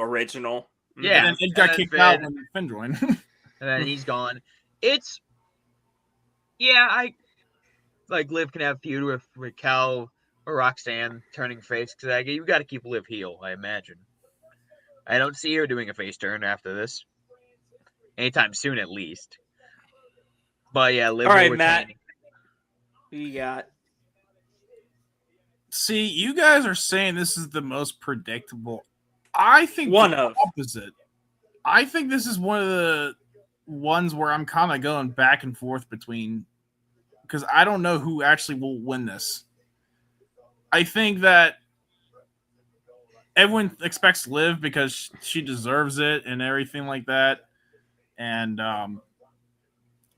Yeah. And then it got And kicked then out Finn. when Finn joined. And then he's gone. I like Liv can have feud with Raquel or Roxanne turning face, because you got to keep Liv heel, I imagine. I don't see her doing a face turn after this. Anytime soon, at least. But yeah, Liv All right, will Matt. retain. Who you got? See, you guys are saying this is the most predictable. I think One the of. opposite. I think this is one of the ones where I'm kind of going back and forth between, because I don't know who actually will win this. I think that everyone expects Liv because she deserves it and everything like that. And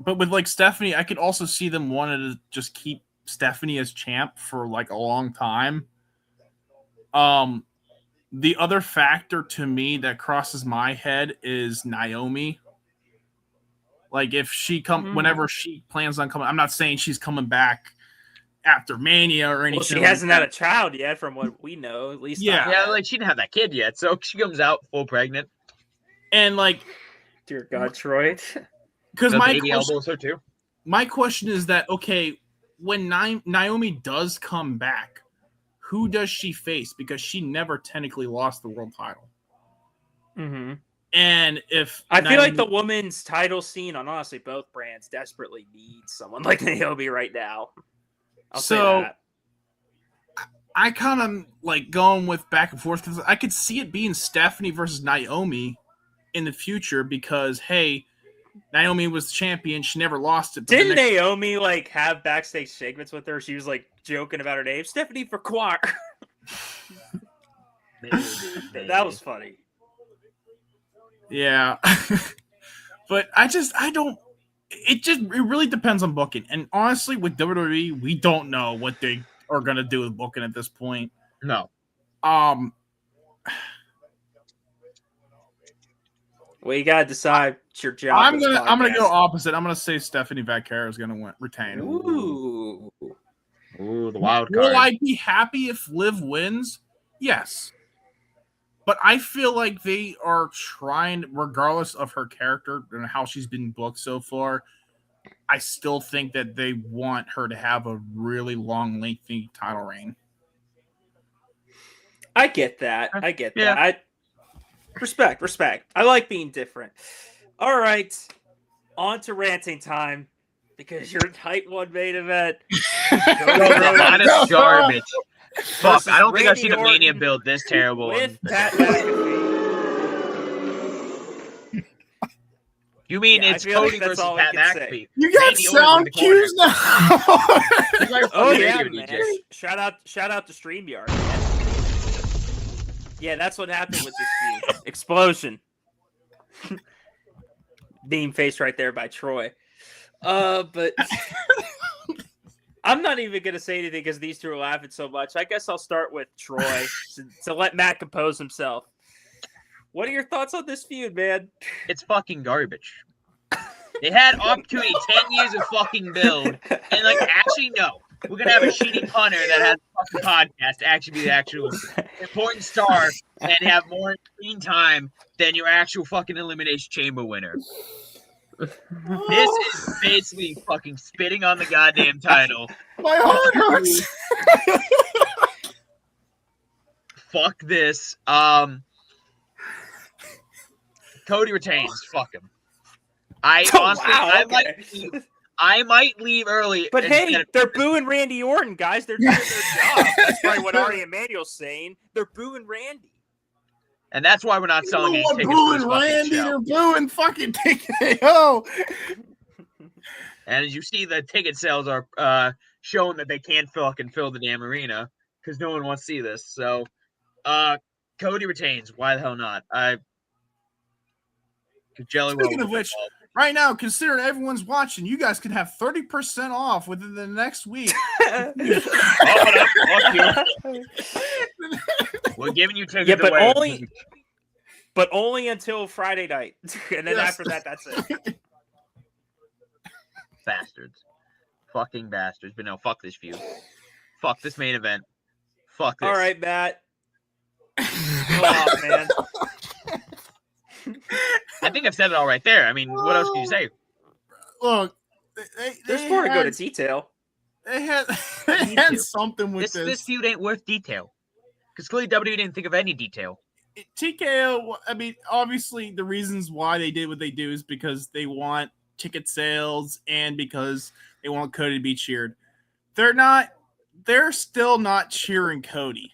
but with like Stephanie, I could also see them wanting to just keep Stephanie as champ for like a long time. The other factor to me that crosses my head is Naomi. Like if she whenever she plans on coming, I'm not saying she's coming back after Mania or anything. Well, she like hasn't that. had a child yet, from what we know. At least, Yeah. not Yeah, yet. like she didn't have that kid yet, so she comes out full pregnant. And like, Dear God, Troy. because The my baby question, elbows her too. my question is that, okay, when Naomi does come back, who does she face? Because she never technically lost the world title. Mm-hmm. And if I feel like Naomi- the women's title scene on honestly both brands desperately needs someone like Naomi right now. I'll say that. I kind of like going with back and forth because I could see it being Stephanie versus Naomi in the future because, hey, Naomi was the champion. She never lost it. But Didn't Naomi like have backstage segments with her? She was like joking about her name, Stephanie for Quar. That was funny. Yeah. But it really depends on booking. And honestly, with WWE, we don't know what they are going to do with booking at this point. No. Well, you gotta decide your job. I'm gonna go opposite. I'm gonna say Stephanie Vaquero is gonna retain. Ooh, the wild card. Will I be happy if Liv wins? Yes. But I feel like they are trying, regardless of her character and how she's been booked so far, I still think that they want her to have a really long, lengthy title reign. I get that. Respect. I like being different. All right, on to ranting time because your night one main event. Honest garbage. Fuck, I don't think I've Randy seen a Mania Orton build this terrible. with Pat McAfee. You mean Yeah, it's I feel like Cody that's versus all Pat I can say. McAfee? You got Randy Orton sound in the corner. cues now. He's like a Oh fucking yeah, radio man! DJ. Shout out to StreamYard. Man. Yeah, that's what happened with this feud. Explosion. Meme face right there by Troy. But I'm not even gonna say anything because these two are laughing so much. I guess I'll start with Troy to let Matt compose himself. What are your thoughts on this feud, man? It's fucking garbage. They had opportunity 10 years of fucking build, and like, actually, no. We're gonna have a shitty punter that has a fucking podcast to actually be the actual important star and have more screen time than your actual fucking Elimination Chamber winner. This is basically fucking spitting on the goddamn title. My heart hurts. Fuck this. Cody retains. Fuck him. I might leave early. But hey, instead of- they're booing Randy Orton, guys. They're doing their job. That's probably what Ari Emanuel's saying. They're booing Randy. and that's why we're not selling any tickets for booing this fucking Randy, show. they're booing fucking TKO. And as you see, the ticket sales are showing that they can't fucking fill the damn arena because no one wants to see this. So, Cody retains. Why the hell not? Speaking of which, right now, considering everyone's watching, you guys can have 30% off within the next week. Fuck you. We're giving you tickets Yeah, but away. only until Friday night, and then Yes. after that, that's it. Bastards. Fucking bastards. But no, fuck this feud. Fuck this main event. Fuck this. All right, Matt. Go off, man. I think I've said it all right there. I mean, what else can you say? Look, There's more to go to detail. They had Need to. something with This feud ain't worth detail. Because clearly WWE didn't think of any detail. TKO, I mean, obviously the reasons why they did what they do is because they want ticket sales and because they want Cody to be cheered. They're still not cheering Cody.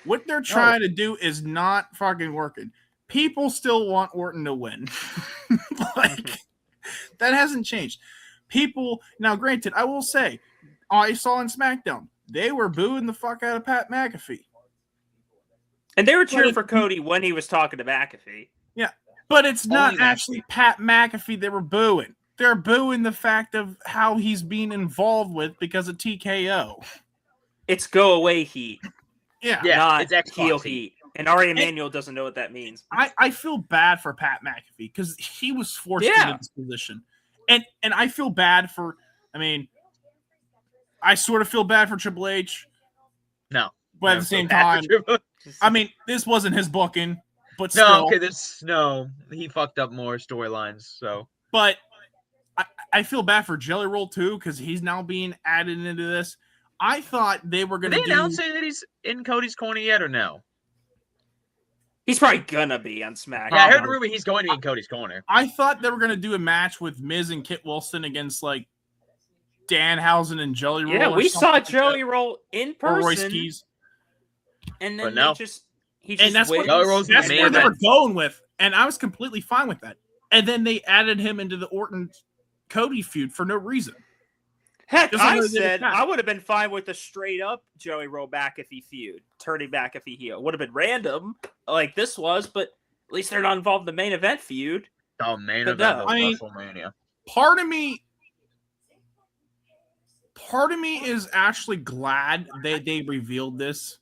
What they're trying to do is not fucking working. People still want Orton to win. Like, that hasn't changed. People, now granted, I will say, I saw on SmackDown, they were booing the fuck out of Pat McAfee. And they were cheering for Cody when he was talking to McAfee. Yeah, but it's not Only actually Pat McAfee they were booing. They're booing the fact of how he's being involved with because of TKO. It's go away heat, Yeah. Yeah, not it's Xbox heel heat. heat. And Ari Emanuel doesn't know what that means. I feel bad for Pat McAfee because he was forced Yeah. into this position. And I feel bad for, I mean, I sort of feel bad for Triple H, No. but at the same time, I mean, this wasn't his booking, but still. No, okay, he fucked up more storylines, so. But I feel bad for Jelly Roll too because he's now being added into this. I thought they were going Did to they announce that he's in Cody's corner yet or no? He's probably gonna be on SmackDown. Yeah, I heard the rumor he's going to be in Cody's corner. I thought they were gonna do a match with Miz and Kit Wilson against like Danhausen and Jelly Roll. Yeah, we saw like Joey Roll in or Royce person, Keys. and then no. he just And that's what Jelly Roll's that's the where main they were event. going with, and I was completely fine with that. And then they added him into the Orton Cody feud for no reason. Heck, Just like I they did said with Pat. I would have been fine with a straight up Joey Roll McAfee feud, turning McAfee heel. Would have been random like this was, but at least they're not involved in the main event feud. The main But event no, of I mean- WrestleMania. Part of me is actually glad they revealed this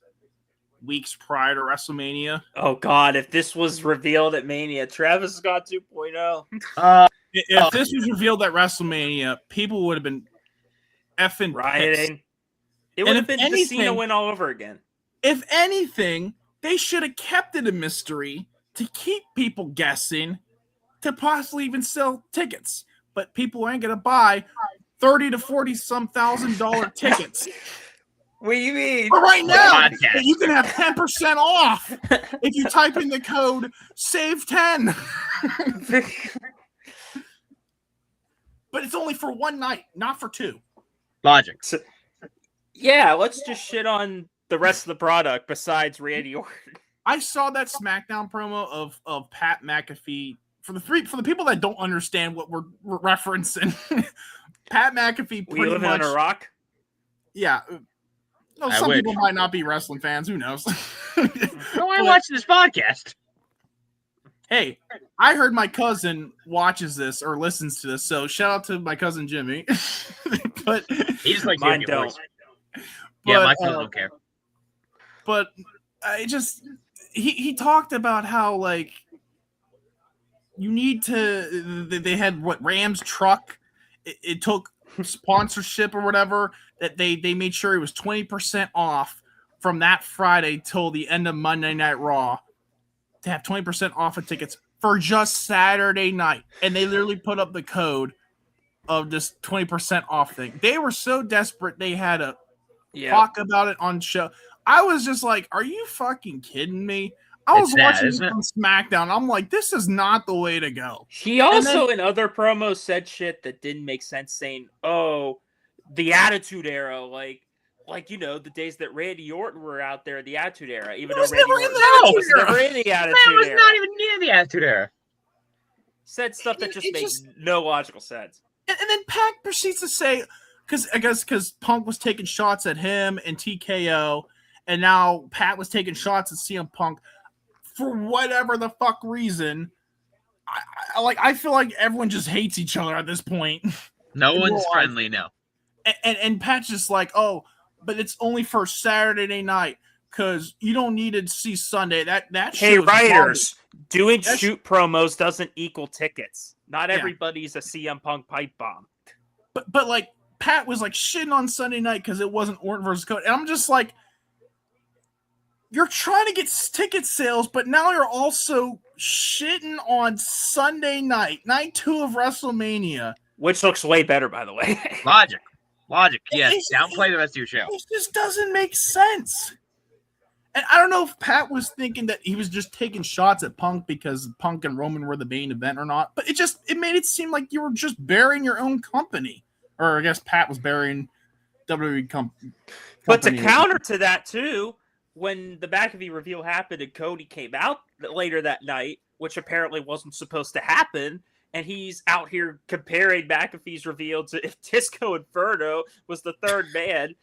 weeks prior to WrestleMania. Oh God, if this was revealed at Mania, Travis Scott 2.0. If this was revealed at WrestleMania, people would have been effing pissed. Rioting. It And would have if been the anything- Cena win all over again. If anything, they should have kept it a mystery to keep people guessing, to possibly even sell tickets. But people ain't gonna buy $30 to $40,000 tickets. What do you mean? But right now, Podcast. you can have 10% off if you type in the code SAVE10. But it's only for one night, not for two. Logic. Yeah, let's just shit on the rest of the product besides Randy Orton. I saw that SmackDown promo of Pat McAfee. For the people that don't understand what we're referencing, Pat McAfee We pretty live much, on a rock. yeah. Well, I some wish. people might not be wrestling fans. Who knows? No, I watched this podcast. Hey, I heard my cousin watches this or listens to this, so shout out to my cousin Jimmy. but He just likes Mine hearing your don't. voice. Yeah, my but, cousin don't care. but I just he talked about how like you need to they had what Rams truck it took sponsorship or whatever that they made sure it was 20% off from that Friday till the end of Monday Night Raw to have 20% off of tickets for just Saturday night, and they literally put up the code of this 20% off thing. They were so desperate they had to Yeah. talk about it on show. I was just like, are you fucking kidding me? I was It's sad, watching isn't it it? on SmackDown. I'm like, this is not the way to go. He also in other promos said shit that didn't make sense, saying, "Oh, the Attitude Era, like you know, the days that Randy Orton were out there, the Attitude Era, even though was Randy never in Orton the Attitude was Era. never in the Attitude Man was Era." not even near the Attitude Era. Said stuff that just It made just- no logical sense. And then Pac proceeds to say, because Punk was taking shots at him and TKO, and now Pat was taking shots at CM Punk for whatever the fuck reason. I feel like everyone just hates each other at this point. No In one's real life. friendly now. And Pat's just like, oh, but it's only for Saturday night because you don't need to see Sunday. That Hey, shit was writers, doing That's- shoot promos doesn't equal tickets. Not Yeah. everybody's a CM Punk pipe bomb. but like Pat was like shitting on Sunday night because it wasn't Orton versus Cody, and I'm just like, you're trying to get ticket sales, but now you're also shitting on Sunday night 2 of WrestleMania. Which looks way better, by the way. Logic. Yes, It's- downplay the rest of your show. It just doesn't make sense. And I don't know if Pat was thinking that he was just taking shots at Punk because Punk and Roman were the main event or not, but it made it seem like you were just burying your own company. Or I guess Pat was burying WWE But to company. counter to that too, when the McAfee reveal happened and Cody came out later that night, which apparently wasn't supposed to happen, and he's out here comparing McAfee's reveal to if Disco Inferno was the third man,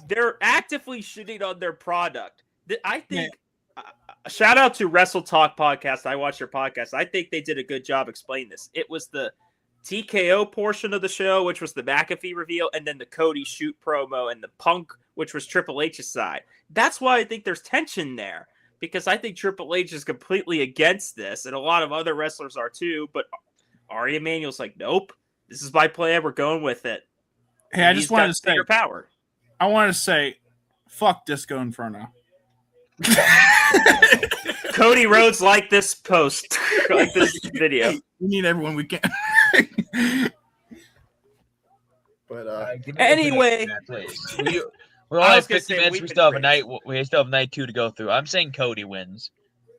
they're actively shitting on their product. I think. Shout out to Wrestle Talk podcast. I watched your podcast. I think they did a good job explaining this. It was the TKO portion of the show, which was the McAfee reveal, and then the Cody shoot promo and the Punk, which was Triple H's side. That's why I think there's tension there, because I think Triple H is completely against this, and a lot of other wrestlers are too, but Ari Emanuel's like, nope, this is my plan, we're going with it. Hey, I He's just wanted got to say, bigger power. I wanted to say, fuck Disco Inferno. Cody Rhodes liked this post, like this video. We need everyone we can. But Anyway. we all I have was gonna 50 say, minutes. we've We been still have a crazy. night. We still have night 2 to go through. I'm saying Cody wins.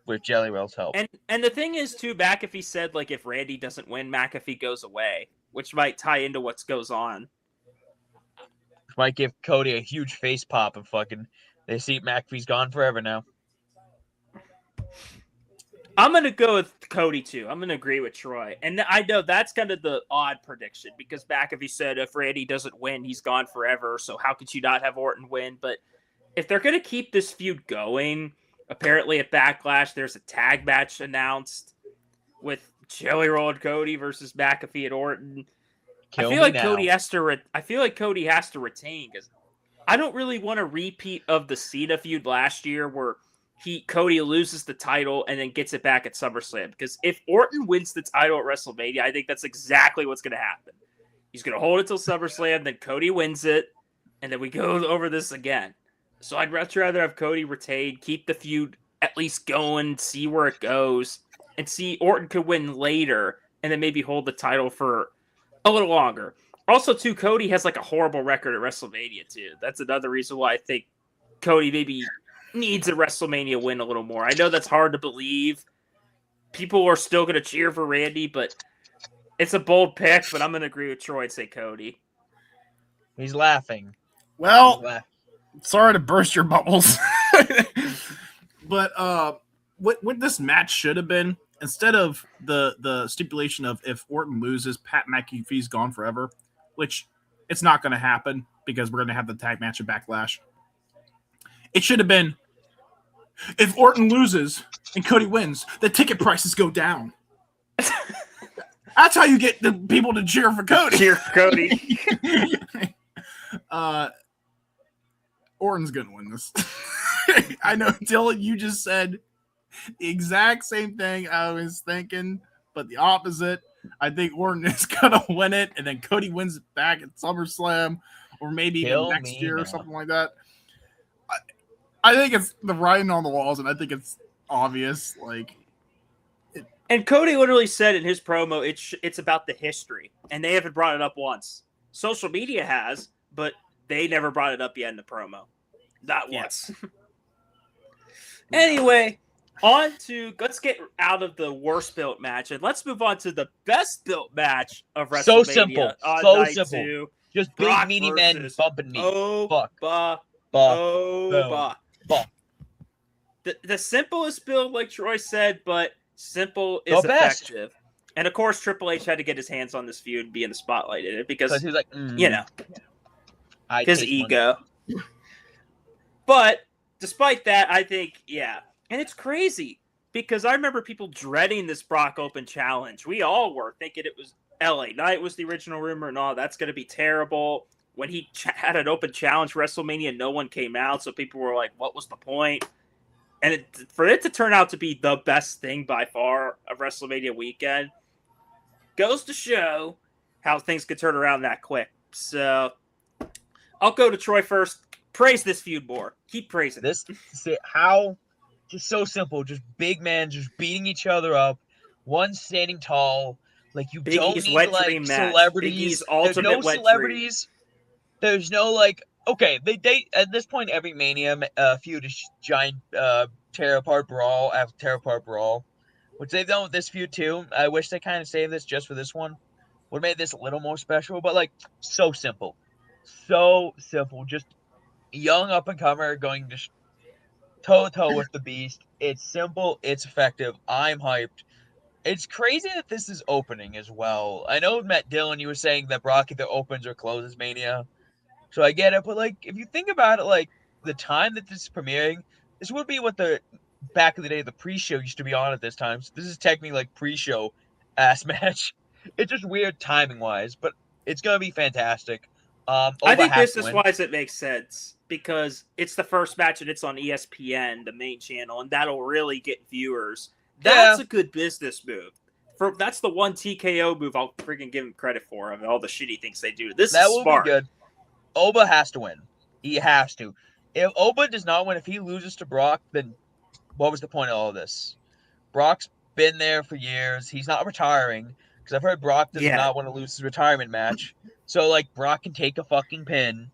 with Jelly Roll's help. And the thing is, too, McAfee said, like, if Randy doesn't win, McAfee goes away, which might tie into what goes on. Might give Cody a huge face pop and fucking they see McAfee's gone forever now. I'm going to go with Cody, too. I'm going to agree with Troy. And I know that's kind of the odd prediction because McAfee said if Randy doesn't win, he's gone forever. So how could you not have Orton win? But if they're going to keep this feud going, apparently at Backlash, there's a tag match announced with Jelly Roll and Cody versus McAfee and Orton. I feel like Cody has to retain because I don't really want a repeat of the Cena feud last year where Cody loses the title and then gets it back at SummerSlam. Because if Orton wins the title at WrestleMania, I think that's exactly what's going to happen. He's going to hold it till SummerSlam, then Cody wins it, and then we go over this again. So I'd much rather have Cody retain, keep the feud at least going, see where it goes, and see Orton could win later, and then maybe hold the title for a little longer. Also, too, Cody has like a horrible record at WrestleMania, too. That's another reason why I think Cody maybe needs a WrestleMania win a little more. I know that's hard to believe. People are still going to cheer for Randy, but it's a bold pick, but I'm going to agree with Troy and say Cody. He's laughing. Well, sorry to burst your bubbles. But what this match should have been, instead of the stipulation of if Orton loses, Pat McAfee's gone forever, which it's not going to happen because we're going to have the tag match at Backlash. It should have been if Orton loses and Cody wins, the ticket prices go down. That's how you get the people to cheer for Cody. Cheer for Cody. Orton's going to win this. I know, Dylan, you just said the exact same thing I was thinking, but the opposite. I think Orton is going to win it, and then Cody wins it back at SummerSlam, or maybe even next year or something like that. I think it's the writing on the walls, and I think it's obvious. And Cody literally said in his promo, it's about the history, and they haven't brought it up once. Social media has, but they never brought it up yet in the promo. Not once. Anyway, let's get out of the worst built match, and let's move on to the best built match of WrestleMania. So simple. So simple. 2. Just Brock big meaty men bumping me. The simplest build, like Troy said, but simple is effective. And of course, Triple H had to get his hands on this feud and be in the spotlight in it because he was like, his ego. But despite that, I think, and it's crazy because I remember people dreading this Brock Open challenge. We all were thinking it was LA Knight was the original rumor and all that's going to be terrible. When he had an open challenge for WrestleMania, no one came out, so people were like, what was the point? And for it to turn out to be the best thing by far of WrestleMania weekend goes to show how things could turn around that quick. So I'll go to Troy first. Praise this feud more. Keep praising this. How just so simple. Just big men just beating each other up. One standing tall. Like you Biggie's don't need like celebrities. There's no celebrities. There's no they at this point every Mania feud is giant tear apart brawl after tear apart brawl, which they've done with this feud too. I wish they kind of saved this just for this one. Would have made this a little more special, but so simple, just young up and comer going just toe to toe with the beast. It's simple, it's effective. I'm hyped. It's crazy that this is opening as well. I know, Matt Dillon, you were saying that Brock either opens or closes Mania. So I get it, but if you think about it, the time that this is premiering, this would be what the back of the day the pre-show used to be on at this time. So this is technically pre-show ass match. It's just weird timing wise, but it's gonna be fantastic. I think business wise it makes sense because it's the first match and it's on ESPN, the main channel, and that'll really get viewers. That's a good business move. That's the one TKO move I'll freaking give him credit for of all the shitty things they do. This is smart. Be good. Oba has to win. He has to. If Oba does not win, if he loses to Brock, then what was the point of all of this? Brock's been there for years. He's not retiring because I've heard Brock does not want to lose his retirement match. So, Brock can take a fucking pin.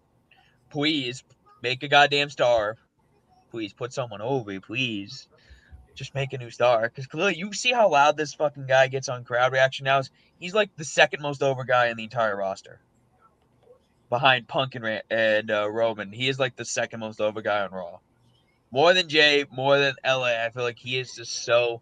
Please, make a goddamn star. Please, put someone over, please. just make a new star. Because clearly, you see how loud this fucking guy gets on crowd reaction now. He's like the second most over guy in the entire roster, behind Punk and Roman. He is like the second most over guy on Raw. More than Jay, more than LA. I feel like he is just so.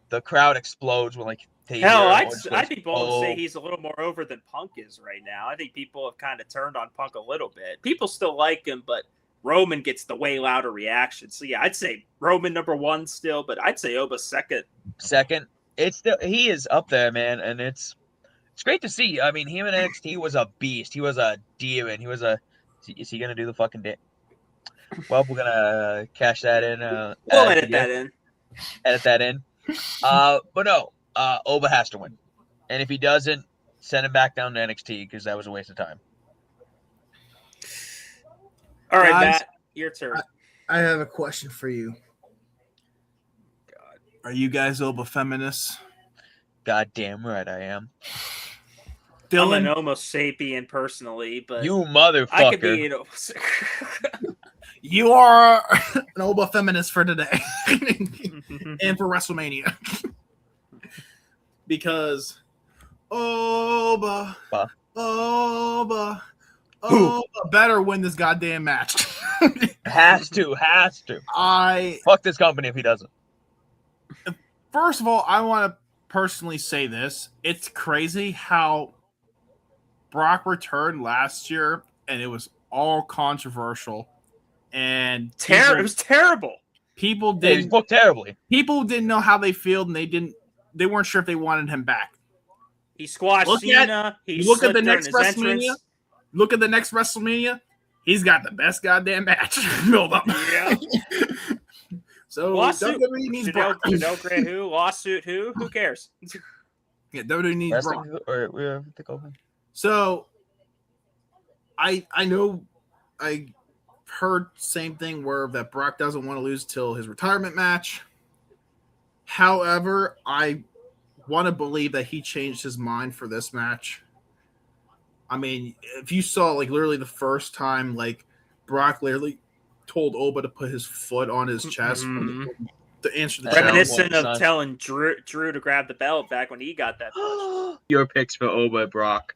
The crowd explodes when like they Hell, hear I goes, think bold to say he's a little more over than Punk is right now. I think people have kind of turned on Punk a little bit. People still like him, but Roman gets the way louder reaction. So yeah, I'd say Roman number 1 still, but I'd say Oba second. Second, he is up there, man, and it's great to see. I mean, him in NXT was a beast. He was a demon. Is he gonna do the fucking day? Well, we're gonna cash that in. We'll edit that in. Edit that in. But no, Oba has to win, and if he doesn't, send him back down to NXT because that was a waste of time. All right, Guys, Matt, your turn. I have a question for you. God. Are you guys Oba feminists? God damn right I am. I'm an Dylan, Homo sapien personally, but You motherfucker. I could be an you are an Oba feminist for today and for WrestleMania. Because Oba better win this goddamn match. Has to. Fuck this company if he doesn't. First of all, I want to personally say this. It's crazy how Brock returned last year and it was all controversial. And it was terrible. People He's didn't booked terribly. people didn't know how they feel, and they weren't sure if they wanted him back. He squashed Cena. Look at the next WrestleMania. Look at the next WrestleMania. He's got the best goddamn match build up. Yeah. So Lawsuit. WWE needs Brock. Janelle Gray who? Lawsuit who? Who cares? Yeah, WWE needs Brock. So I know I heard same thing where that Brock doesn't want to lose till his retirement match. However, I want to believe that he changed his mind for this match. I mean, if you saw like literally the first time like Brock literally told Oba to put his foot on his chest to answer the challenge. Reminiscent of telling Drew to grab the belt back when he got that push. Your picks for Oba, Brock.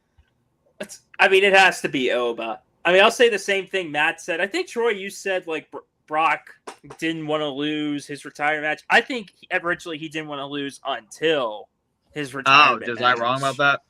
I mean, it has to be Oba. I mean, I'll say the same thing Matt said. I think, Troy, you said like Brock didn't want to lose his retirement match. I think originally he didn't want to lose until his retirement was match. I wrong about that?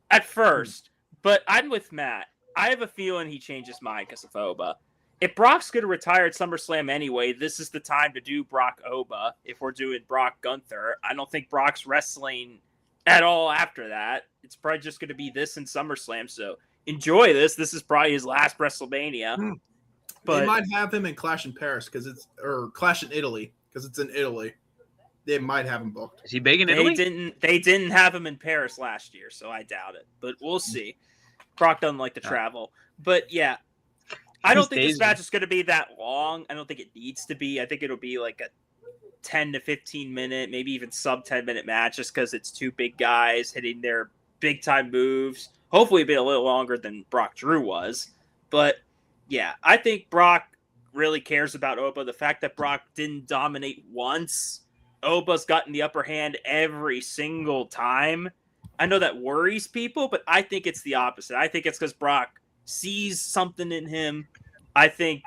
At first. But I'm with Matt. I have a feeling he changed his mind because of Oba. If Brock's going to retire at SummerSlam anyway, this is the time to do Brock Oba if we're doing Brock Gunther. I don't think Brock's wrestling at all after that. It's probably just going to be this in SummerSlam, so enjoy this. This is probably his last WrestleMania. But they might have him in Clash in Paris or Clash in Italy because it's in Italy. They might have him booked. Is he big in Italy? They didn't have him in Paris last year, so I doubt it. But we'll see. Brock doesn't like to travel. But yeah, I don't think this match is going to be that long. I don't think it needs to be. I think it'll be like a 10 to 15 minute, maybe even sub 10 minute match just because it's two big guys hitting their big time moves. Hopefully it'll be a little longer than Brock Drew was. But yeah, I think Brock really cares about Oba. The fact that Brock didn't dominate once, Oba's gotten the upper hand every single time. I know that worries people, but I think it's the opposite. I think it's because Brock sees something in him. I think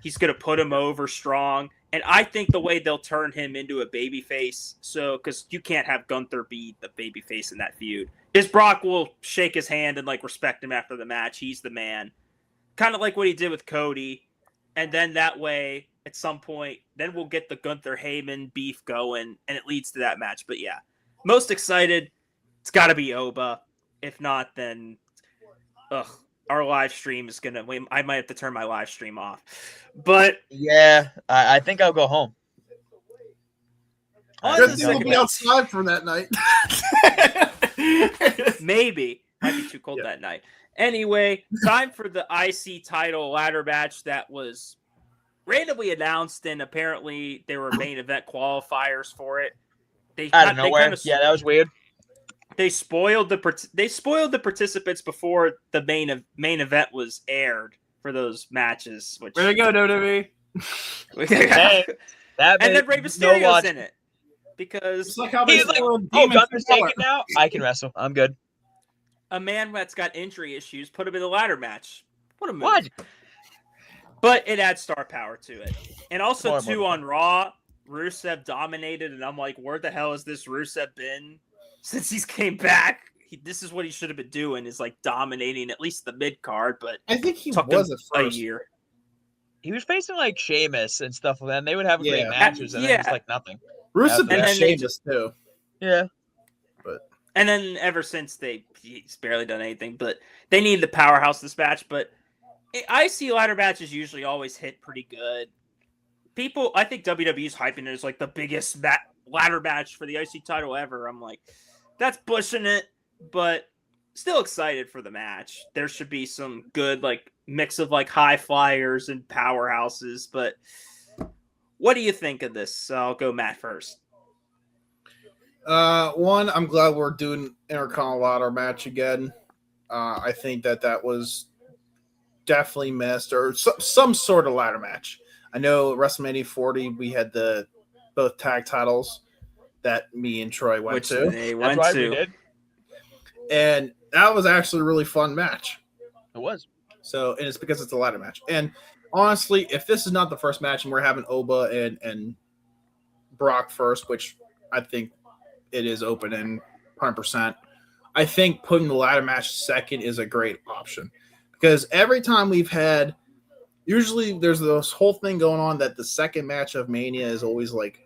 he's going to put him over strong. And I think the way they'll turn him into a babyface, so because you can't have Gunther be the babyface in that feud, is Brock will shake his hand and like respect him after the match. He's the man, kind of like what he did with Cody. And then that way, at some point, then we'll get the Gunther Heyman beef going, and it leads to that match. But yeah, most excited. It's got to be Oba. If not, then our live stream is gonna. I might have to turn my live stream off. But yeah, I think I'll go home. We'll be outside for that night. Maybe might be too cold that night. Anyway, time for the IC title ladder match that was randomly announced, and apparently there were main event qualifiers for it. Out of nowhere. That was weird. They spoiled the participants before the main event was aired for those matches. Which there you go, WWE. That And made then Rey no Mysterio's logic. in it because It's like how they He's like, throw oh, Demon Gunther's Balor. taken now. I can wrestle. I'm good. a man that's got injury issues put him in a ladder match. What a move! What? But it adds star power to it, and also More too on Raw, Rusev dominated, and I'm like, where the hell has this Rusev been since he's came back? This is what he should have been doing, is like dominating at least the mid card, but I think he took was him at a first. year. He was facing like Sheamus and stuff like that. And they would have great Yeah. matches, and then Yeah. just like nothing. Rusev And beat then they Sheamus too. Yeah. And then ever since he's barely done anything, but they need the powerhouse this match. But IC ladder matches usually always hit pretty good. I think WWE's hyping it as like the biggest ladder match for the IC title ever. I'm like, that's pushing it, but still excited for the match. There should be some good like mix of like high flyers and powerhouses. But what do you think of this? I'll go Matt first. One, I'm glad we're doing Intercontinental ladder match again. I think that was definitely missed, or some sort of ladder match. I know at WrestleMania 40 we had both tag titles that me and Troy went Which to, they That's went right, we to. did. and that was actually a really fun match. It was. So, and it's because it's a ladder match. And honestly, if this is not the first match and we're having Oba and Brock first, which I think it is open and 100%, I think putting the ladder match second is a great option, because every time we've had, usually there's this whole thing going on that the second match of Mania is always like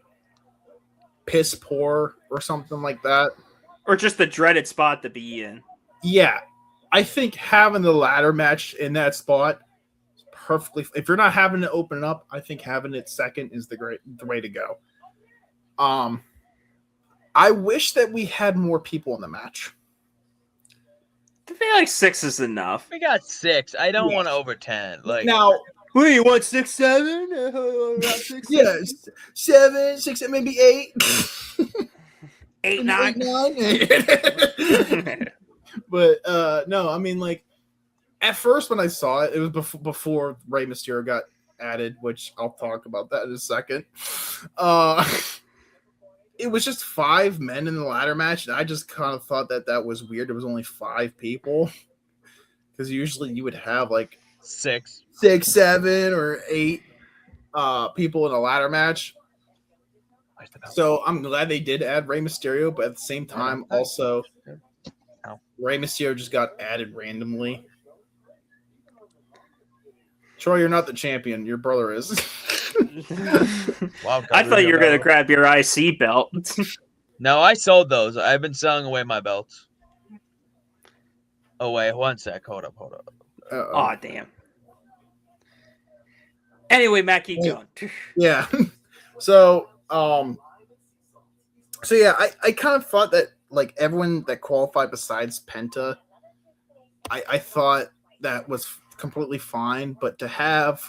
piss poor or something like that. Or just the dreaded spot to be in. Yeah, I think having the ladder match in that spot is perfectly. If you're not having to open it up, I think having it second is the way to go. I wish that we had more people in the match. I feel like 6 is enough. We got 6. I don't Yeah. want over 10. Like Now, Wait, you want 6, 7? yeah, 7, 6, maybe 8. 8, 9. 9. But no, I mean, like, at first when I saw it, it was before Rey Mysterio got added, which I'll talk about that in a second. It was just 5 men in the ladder match, and I just kind of thought that was weird. It was only 5 people, because usually you would have like 6. 6, 7, or 8 people in a ladder match. So I'm glad they did add Rey Mysterio, but at the same time, also Rey Mysterio just got added randomly. Troy, you're not the champion. Your brother is. I thought you were going to grab your IC belt. No, I sold those. I've been selling away my belts. Oh, wait. One sec. Hold up. Oh, damn. Anyway, Matt, keep going. Yeah. So yeah, I kind of thought that like everyone that qualified besides Penta, I thought that was completely fine, but to have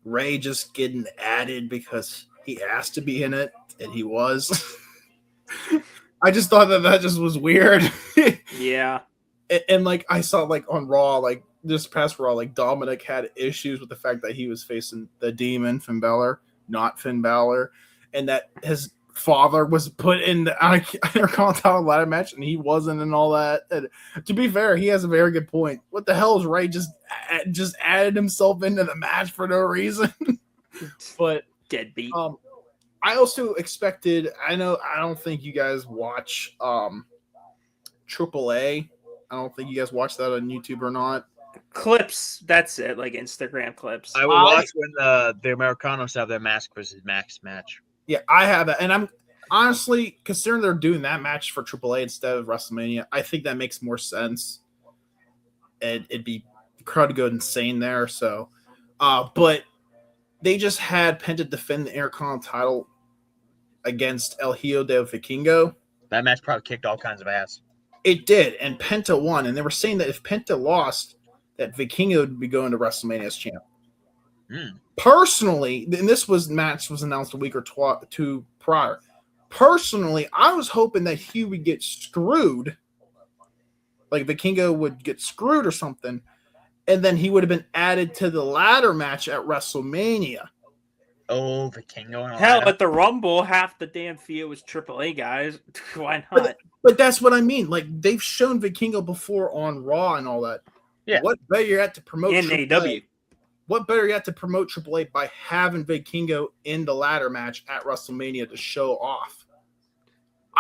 Ray just getting added because he asked to be in it and he was, I just thought that just was weird. Yeah. And like I saw like on Raw, like this past Raw, like Dominic had issues with the fact that he was facing the Demon Finn Balor, not Finn Balor, and that his father was put in the Intercontinental ladder match and he wasn't, and all that. And to be fair, he has a very good point. What the hell is Ray just added himself into the match for no reason? But Deadbeat. I also expected. I don't think you guys watch AAA. I don't think you guys watch that on YouTube or not. Clips. That's it. Like Instagram clips. I will watch when the Americanos have their mask versus Max match. Yeah, I have that. And I'm honestly, considering they're doing that match for AAA instead of WrestleMania, I think that makes more sense. And it'd be the crowd would go insane there. So, but they just had Penta defend the Intercontinental title against El Hijo del Vikingo. That match probably kicked all kinds of ass. It did, and Penta won. And they were saying that if Penta lost, that Vikingo would be going to WrestleMania as champ. Personally, and this match was announced a week or two prior. Personally, I was hoping that he would get screwed, like Vikingo would get screwed or something, and then he would have been added to the ladder match at WrestleMania. Oh, Vikingo and Hell, Lana. at the Rumble, half the damn field was AAA guys. Why not? But that's what I mean. Like, they've shown Vikingo before on Raw and all that. Yeah. What better you at to promote In AAA? AEW. What better you at to promote AAA by having Vikingo in the ladder match at WrestleMania to show off?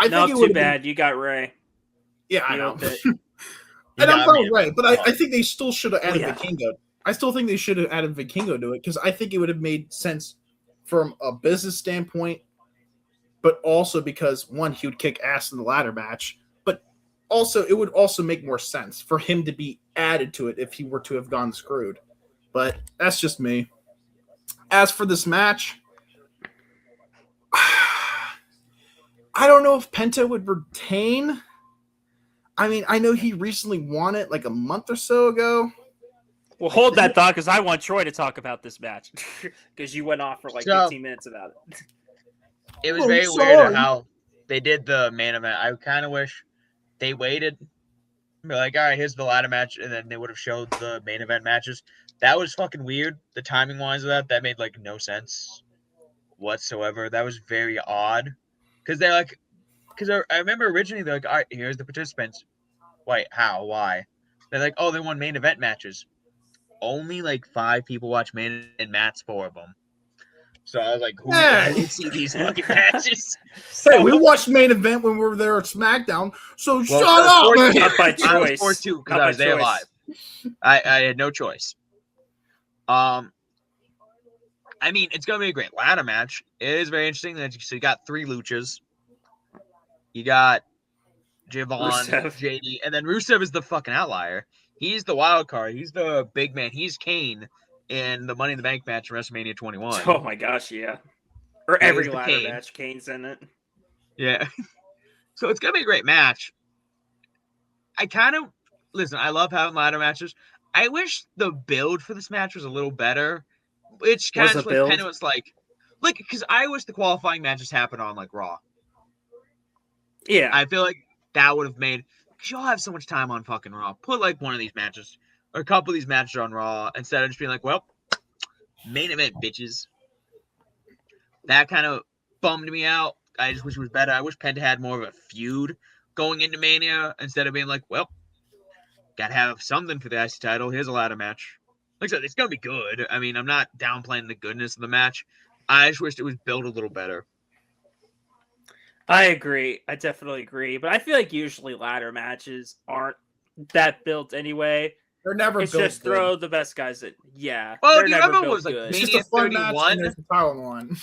Not too bad. You got Ray. Yeah, I You know. know, And I'm got probably me. right, but I think they still should have added Yeah. Vikingo. I still think they should have added Vikingo to it because I think it would have made sense from a business standpoint, but also because one, he would kick ass in the ladder match, but also it would also make more sense for him to be added to it if he were to have gone screwed. But that's just me. As for this match, I don't know if Penta would retain. I mean, I know he recently won it like a month or so ago. Well, hold that thought because I want Troy to talk about this match because you went off for like So- 15 minutes about it. It was Oh, very sorry. weird how they did the main event. I kind of wish they waited. Be like, all right, here's the ladder match, and then they would have showed the main event matches. That was fucking weird. The timing wise of that make like no sense whatsoever. That was very odd. Because they're like, I remember originally they're like, all right, here's the participants. Wait, how? Why? They're like, oh, they won main event matches. Only like 5 people watch main, and Matt's 4 of them. So I was like, who would see these fucking matches? Hey, we watched main event when we were there at SmackDown, so shut I was up, forced man. Not by to. I was choice. forced to because Not I by was there choice. live. I had no choice. I mean, it's gonna be a great ladder match. It is very interesting that you got 3 luchas. You got Javon, Rusev. JD, and then Rusev is the fucking outlier. He's the wild card. He's the big man. He's Kane in the Money in the Bank match in WrestleMania 21. Oh my gosh, yeah. Or That every is the ladder Kane. match, Kane's in it. Yeah. So it's gonna be a great match. I love having ladder matches. I wish the build for this match was a little better. Which kind Was of the like build? Penn was like because I wish the qualifying matches happened on like Raw. Yeah. I feel like that would have made because y'all have so much time on fucking Raw. Put like one of these matches or a couple of these matches on Raw instead of just being like, well, main event bitches. That kind of bummed me out. I just wish it was better. I wish Penta had more of a feud going into Mania instead of being like, well, gotta have something for the IC title. Here's a ladder match. Like I said, it's gonna be good. I mean, I'm not downplaying the goodness of the match. I just wished it was built a little better. I agree. I definitely agree. But I feel like usually ladder matches aren't that built anyway. They're never It's built just good. throw the best guys in. Yeah. Well, they're do you never remember built was, like, good. It's just Mania a fun match 31? and there's the title on the line.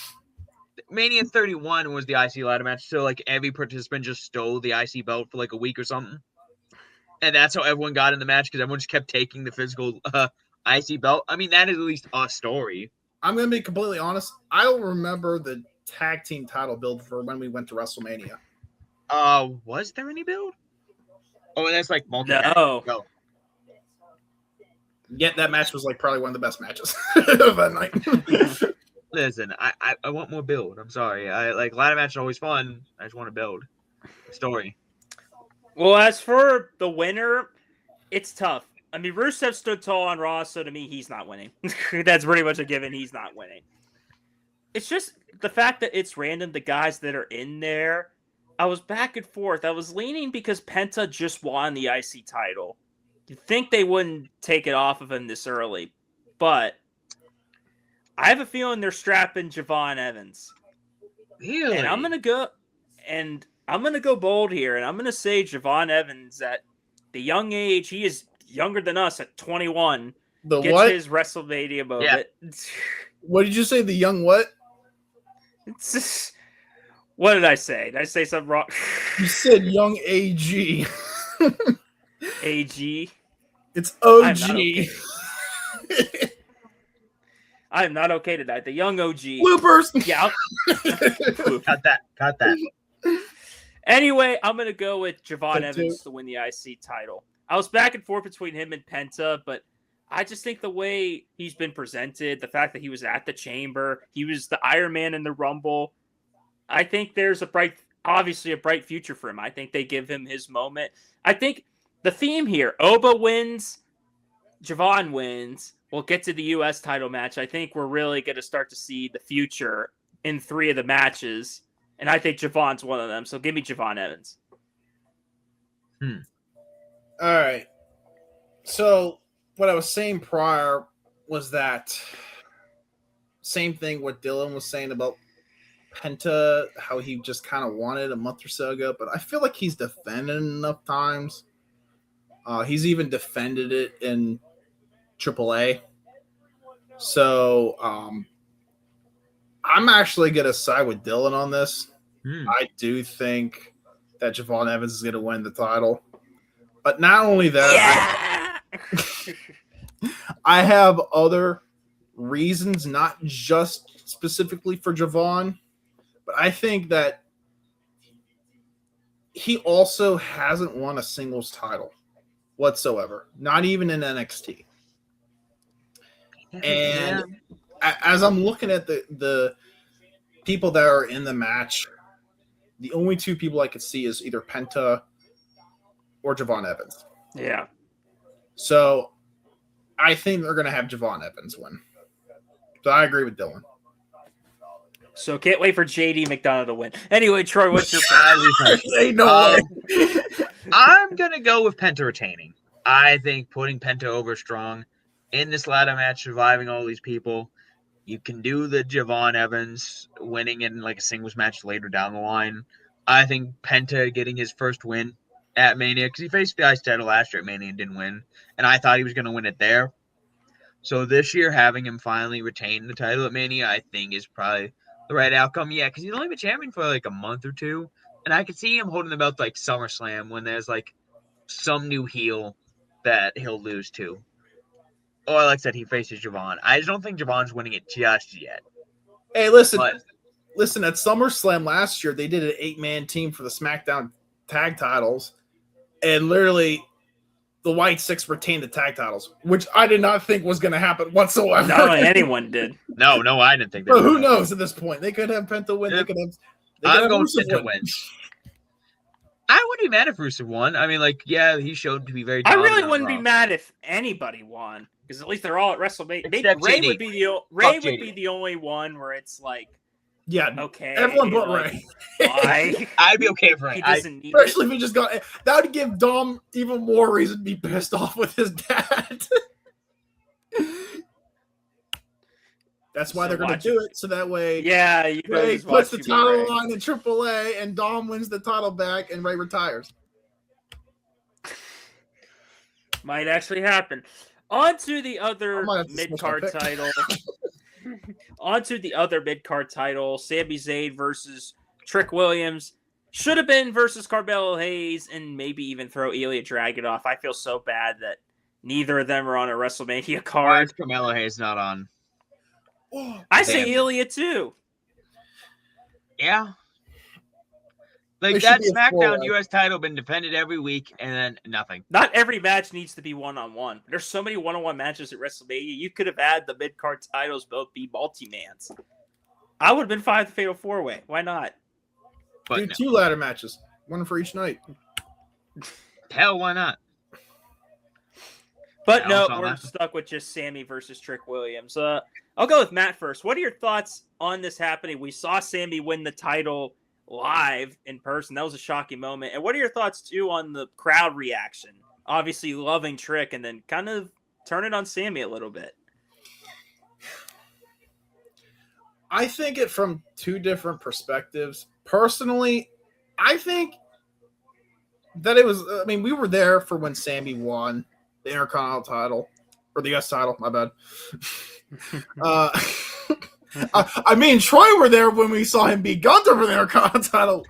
Mania 31 was the IC ladder match, so like every participant just stole the IC belt for like a week or something. And that's how everyone got in the match because everyone just kept taking the physical IC belt. I mean, that is at least a story. I'm going to be completely honest. I don't remember the tag team title build for when we went to WrestleMania. Was there any build? Oh, and that's like multi. No. Yet that match was like probably one of the best matches of that night. Listen, I want more build. I'm sorry. I like ladder match is always fun. I just want to build a story. Well, as for the winner, it's tough. I mean, Rusev stood tall on Raw, so to me, he's not winning. That's pretty much a given. He's not winning. It's just the fact that it's random, the guys that are in there. I was back and forth. I was leaning because Penta just won the IC title. You'd think they wouldn't take it off of him this early, but I have a feeling they're strapping Javon Evans. Really? And I'm gonna go bold here, and I'm gonna say Javon Evans at the young age, he is younger than us at 21. The Gets what? his WrestleMania moment. What did you say? The young what? It's just, what did I say? Did I say something wrong? You said young AG. AG. It's I'm OG. not okay. I am not okay tonight. The young OG. Bloopers. Yeah. Cut that. Anyway, I'm going to go with Javon Thank Evans you. to win the IC title. I was back and forth between him and Penta, but I just think the way he's been presented, the fact that he was at the Chamber, he was the Iron Man in the Rumble, I think there's obviously a bright future for him. I think they give him his moment. I think the theme here, Oba wins, Javon wins, we'll get to the U.S. title match. I think we're really going to start to see the future in 3 of the matches, and I think Javon's one of them. So give me Javon Evans. All right. So what I was saying prior was that same thing what Dylan was saying about Penta, how he just kind of wanted a month or so ago, but I feel like he's defended enough times. He's even defended it in AAA. So I'm actually going to side with Dylan on this. I do think that Javon Evans is going to win the title. But not only that, I have other reasons, not just specifically for Javon, but I think that he also hasn't won a singles title whatsoever, not even in NXT. And as I'm looking at the people that are in the match, the only 2 people I could see is either Penta or Javon Evans. Yeah. So I think they're going to have Javon Evans win. So I agree with Dylan. So can't wait for JD McDonough to win. Anyway, Troy, what's your Ain't no way. I'm going to go with Penta retaining. I think putting Penta over strong in this ladder match, surviving all these people, you can do the Javon Evans winning in like a singles match later down the line. I think Penta getting his first win at Mania, because he faced the Ice title last year at Mania and didn't win, and I thought he was going to win it there. So this year, having him finally retain the title at Mania, I think is probably the right outcome. Yeah, because he's only been champion for like a month or 2, and I could see him holding the belt like SummerSlam when there's like some new heel that he'll lose to. Or like I said, he faces Javon. I just don't think Javon's winning it just yet. Hey, listen, But at SummerSlam last year, they did an 8-man team for the SmackDown tag titles, and literally the White Six retained the tag titles, which I did not think was going to happen whatsoever. No, anyone did. no, I didn't think that. But who knows at this point? They could have Penta win. They could have. I'm going Penta win. I wouldn't be mad if Rusev won. I mean, like, yeah, he showed to be very. I really wouldn't be mad if anybody won, because at least they're all at WrestleMania. Maybe Ray JD. would be the only one where it's like, Yeah, okay, everyone but like, Ray. Why? I'd be okay for He it. doesn't need Especially if he just got that would give Dom even more reason to be pissed off with his dad. That's why So they're going to watch do it, so that way Yeah, you Ray guys puts the watch title Ray. on in AAA, and Dom wins the title back, and Ray retires. Might actually happen. On to the I other might have to switch my mid-card pick. title. On to the other mid-card title. Sami Zayn versus Trick Williams. Should have been versus Carmelo Hayes, and maybe even throw Ilya Dragunov. I feel so bad that neither of them are on a WrestleMania Why card. is Carmelo Hayes not on? I say Damn. Ilya too. Yeah. They Like, should that be a SmackDown four-way. U.S. title been defended every week, and then nothing. Not every match needs to be one-on-one. There's so many one-on-one matches at WrestleMania. You could have had the mid-card titles both be multi-mans. I would have been fine with the Fatal 4-Way. Why not? But Do no. 2 ladder matches, one for each night. Hell, why not? But no, Sounds we're awesome. stuck with just Sammy versus Trick Williams. I'll go with Matt first. What are your thoughts on this happening? We saw Sammy win the title live in person. That was a shocking moment. And what are your thoughts, too, on the crowd reaction? Obviously loving Trick and then kind of turn it on Sammy a little bit. I think it from 2 different perspectives. Personally, I think that it was. I mean, we were there for when Sammy won the Intercontinental title or the US title. My bad. I mean, Troy were there when we saw him beat Gunther for the Intercontinental title.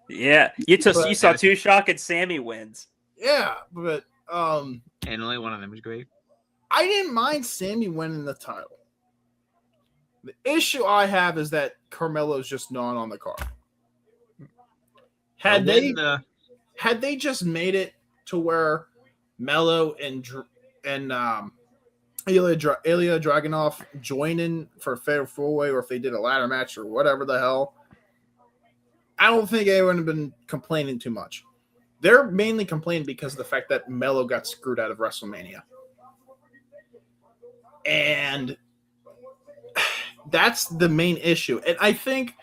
Yeah, you saw 2 Shock and Sammy wins. Yeah, but And only one of them was great. I didn't mind Sammy winning the title. The issue I have is that Carmelo's just not on the card. Had they just made it to where Melo and Ilya Dragunov join in for a Fatal 4-Way, or if they did a ladder match or whatever the hell, I don't think anyone would have been complaining too much. They're mainly complaining because of the fact that Melo got screwed out of WrestleMania. And that's the main issue. And I think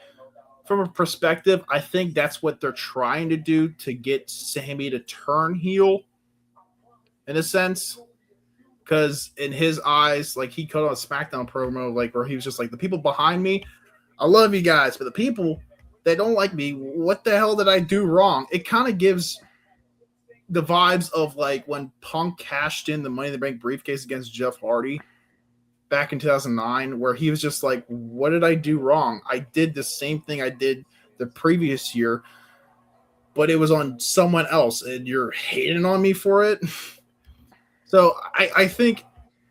from a perspective, I think that's what they're trying to do to get Sammy to turn heel in a sense. Because in his eyes, like he cut on a SmackDown promo, like where he was just like, the people behind me, I love you guys, but the people that don't like me, what the hell did I do wrong? It kind of gives the vibes of like when Punk cashed in the Money in the Bank briefcase against Jeff Hardy back in 2009, where he was just like, what did I do wrong? I did the same thing I did the previous year, but it was on someone else, and you're hating on me for it. So I think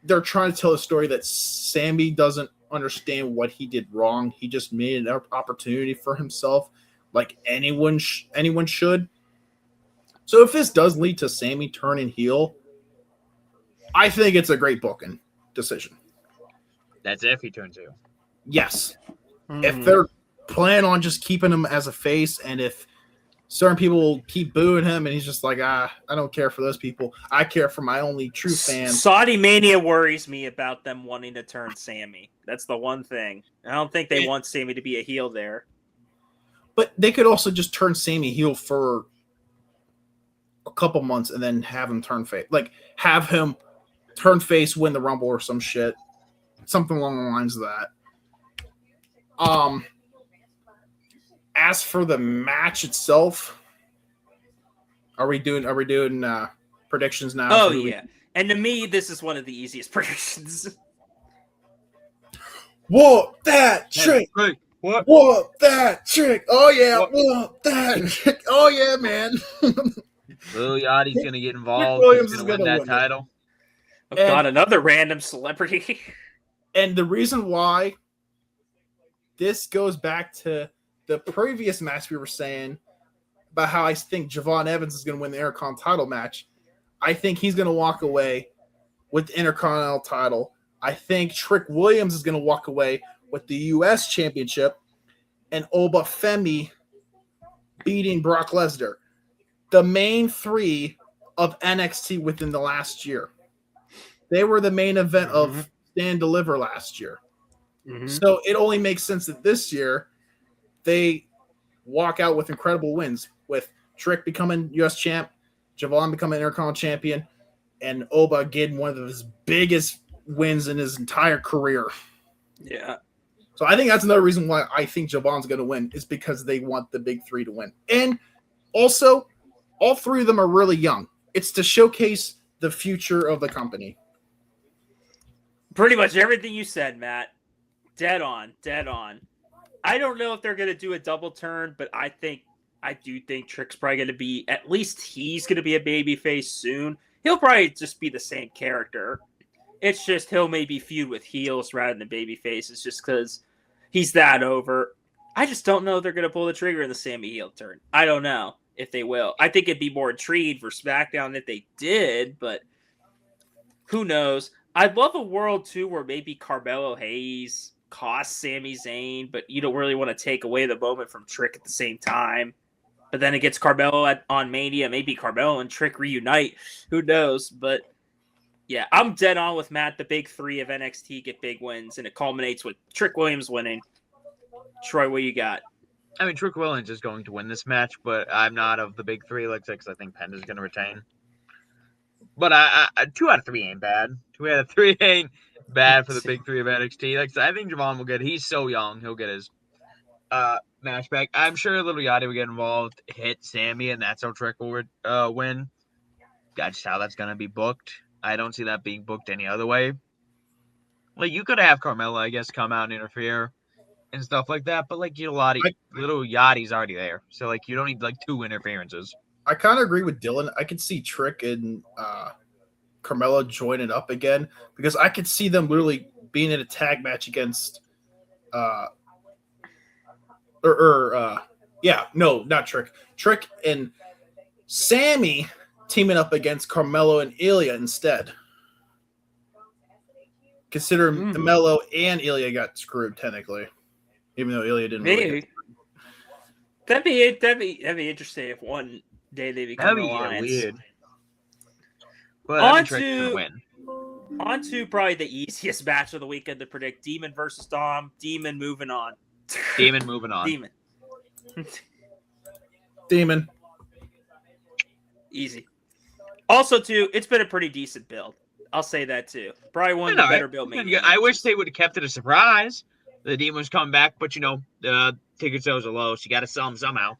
they're trying to tell a story that Sammy doesn't understand what he did wrong. He just made an opportunity for himself, like anyone should. So if this does lead to Sammy turning heel, I think it's a great booking decision. That's if he turns heel. Yes. If they're planning on just keeping him as a face, and if certain people will keep booing him and he's just like, I don't care for those people. I care for my only true fans. Saudi Mania worries me about them wanting to turn Sammy. That's the one thing. I don't think they want Sammy to be a heel there. But they could also just turn Sammy heel for a couple months and then have him turn face. Like, have him turn face, win the Rumble or some shit. Something along the lines of that. As for the match itself, are we doing predictions now? Oh yeah. And to me, this is one of the easiest predictions. Whoa, that trick! Hey, what? Whoa, that trick! Oh yeah, whoa, that trick! Oh yeah, man! Lil Yachty's gonna get involved. Williams He's is gonna win gonna that win title. Oh God, another random celebrity. And the reason why this goes back to the previous match we were saying about how I think Javon Evans is going to win the Intercontinental title match. I think he's going to walk away with the Intercontinental title. I think Trick Williams is going to walk away with the U.S. Championship, and Obafemi beating Brock Lesnar. The main three of NXT within the last year. They were the main event of Stand Deliver last year. So it only makes sense that this year they walk out with incredible wins, with Trick becoming U.S. champ, Javon becoming Intercontinental champion, and Oba getting one of his biggest wins in his entire career. Yeah. So I think that's another reason why I think Javon's going to win, is because they want the big three to win. And also, all three of them are really young. It's to showcase the future of the company. Pretty much everything you said, Matt. Dead on. I don't know if they're going to do a double turn, but I do think Trick's probably going to be, at least he's going to be a babyface soon. He'll probably just be the same character. It's just he'll maybe feud with heels rather than babyfaces, just because he's that over. I just don't know if they're going to pull the trigger in the Sammy heel turn. I don't know if they will. I think it'd be more intriguing for SmackDown if they did, but who knows? I'd love a world, too, where maybe Carmelo Hayes costs Sami Zayn, but you don't really want to take away the moment from Trick at the same time. But then it gets Carmelo on Mania. Maybe Carmelo and Trick reunite. Who knows? But yeah, I'm dead on with Matt. The big three of NXT get big wins, and it culminates with Trick Williams winning. Troy, what you got? I mean, Trick Williams is going to win this match, but I'm not of the big three, like, because I think Penn is going to retain. But I 2 out of 3 ain't bad. 2 out of 3 ain't bad for the big three of NXT. Like, I think Javon will get. He's so young, he'll get his match back. I'm sure Little Yachty will get involved, hit Sammy, and that's how Trick will win. That's just how that's gonna be booked. I don't see that being booked any other way. Like, you could have Carmella, I guess, come out and interfere and stuff like that, but like Little Yachty's already there, so like you don't need like 2 interferences. I kind of agree with Dylan. I could see Trick and Carmella joining up again, because I could see them literally being in a tag match against not Trick. Trick and Sammy teaming up against Carmelo and Ilya instead. Consider Melo and Ilya got screwed technically, even though Ilya didn't. Maybe. Really That'd be interesting if one day they become an alliance. Weird. But On Trick's gonna win. On to probably the easiest match of the weekend to predict: Demon versus Dom. Demon moving on. Demon moving on. Demon. Demon. Easy. Also, too, it's been a pretty decent build. I'll say that too. Probably one of the better build Mania I wish matches. they would have kept it a surprise. The Demon's coming back, but ticket sales are low, so you got to sell them somehow.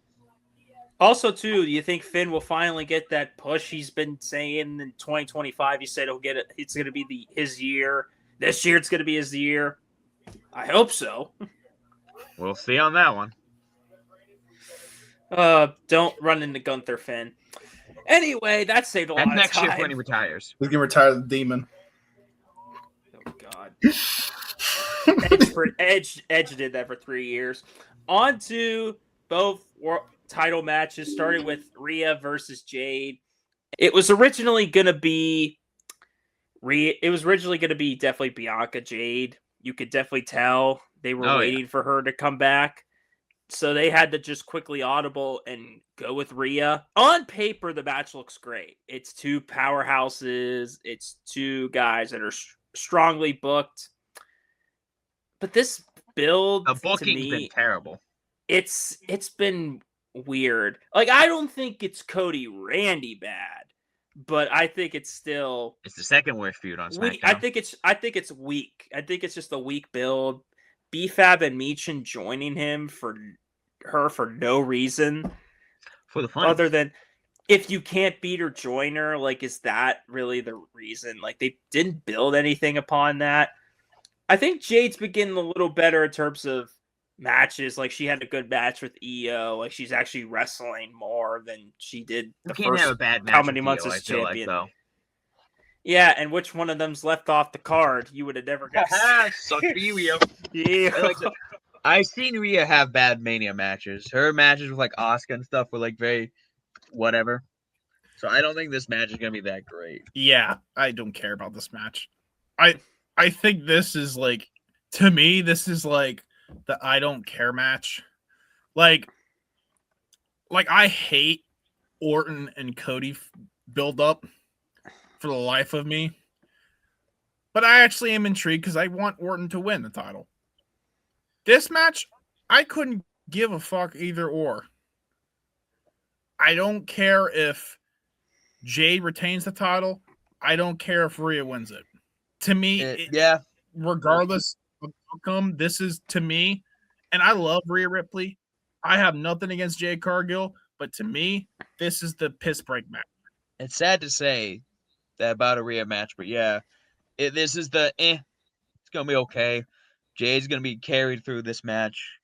Also, too, do you think Finn will finally get that push he's been saying in 2025? He said he'll get it. It's going to be his year. This year, it's going to be his year. I hope so. We'll see on that one. Don't run into Gunther, Finn. Anyway, that saved a lot of next time. year when he retires. We can retire the Demon. Oh God. Edge did that for 3 years. On to both title matches, starting with Rhea versus Jade. It was originally going to be definitely Bianca Jade. You could definitely tell they were waiting for her to come back. So they had to just quickly audible and go with Rhea. On paper, the match looks great. It's two powerhouses. It's two guys that are strongly booked. But this build, the booking's to me, been terrible. It's been weird. Like, I don't think it's Cody Randy bad, but I think it's still the second worst feud on SmackDown. I think it's weak. I think it's just a weak build. BFAB and Michin joining him for no reason. For the fun. Other than if you can't beat her, join her. Like, is that really the reason? Like, they didn't build anything upon that. I think Jade's been getting a little better in terms of matches. Like, she had a good match with EO. Like, she's actually wrestling more than she did the you can't first have a bad match how many with months EO, as I feel champion. like, though. Yeah, and which one of them's left off the card? You would have never guessed. Suck for you, Rio. Yeah. I've seen Rhea have bad Mania matches. Her matches with like Asuka and stuff were like very whatever. So I don't think this match is gonna be that great. Yeah, I don't care about this match. I think this is like, to me, this is like the I don't care match. Like I hate Orton and Cody build up for the life of me. But I actually am intrigued because I want Orton to win the title. This match, I couldn't give a fuck either or. I don't care if Jade retains the title. I don't care if Rhea wins it. To me, regardless of outcome, this is, to me, and I love Rhea Ripley. I have nothing against Jade Cargill, but to me, this is the piss break match. It's sad to say that about a Rhea match, but yeah, this is the it's gonna be okay. Jade's gonna be carried through this match.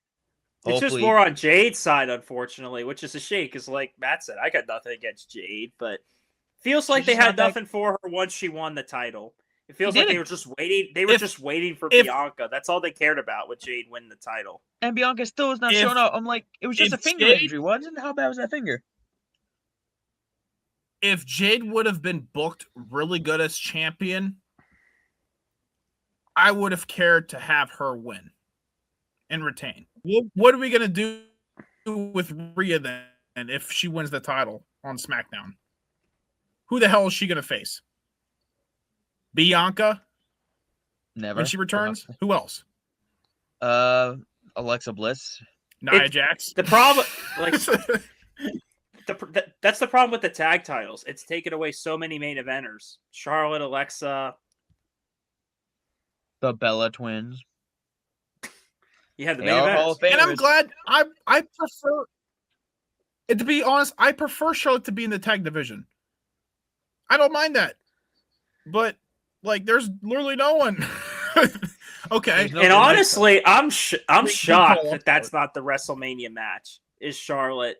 It's just more on Jade's side, unfortunately, which is a shame because, like Matt said, I got nothing against Jade, but feels like they had nothing for her once she won the title. It feels like they were just waiting. They were just waiting for Bianca. That's all they cared about with Jade winning the title. And Bianca still is not showing up. I'm like, it was just a finger injury, wasn't it? How bad was that finger? If Jade would have been booked really good as champion, I would have cared to have her win and retain. What are we going to do with Rhea then if she wins the title on SmackDown? Who the hell is she going to face? Bianca? Never. When she returns? Who else? Alexa Bliss. Nia Jax. The problem, like, that's the problem with the tag titles. It's taken away so many main eventers. Charlotte, Alexa, the Bella Twins. Yeah, the main eventers. And I'm glad. I prefer. And to be honest, I prefer Charlotte to be in the tag division. I don't mind that, but like, there's literally no one. Okay. And honestly, I'm shocked that that's not the WrestleMania match. Is Charlotte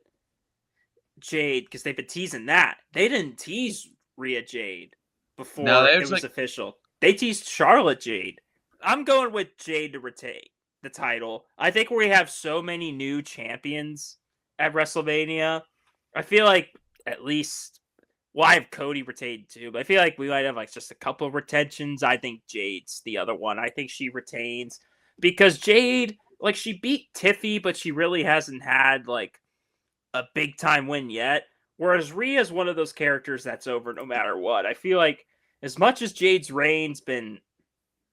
Jade, because they've been teasing that. They didn't tease Rhea Jade before it was official. They teased Charlotte Jade. I'm going with Jade to retain the title. I think we have so many new champions at WrestleMania. I feel like at least, well, I have Cody retained too, but I feel like we might have like just a couple of retentions. I think Jade's the other one. I think she retains because Jade, like, she beat Tiffy, but she really hasn't had like a big time win yet. Whereas Rhea's one of those characters that's over no matter what. I feel like as much as Jade's reign's been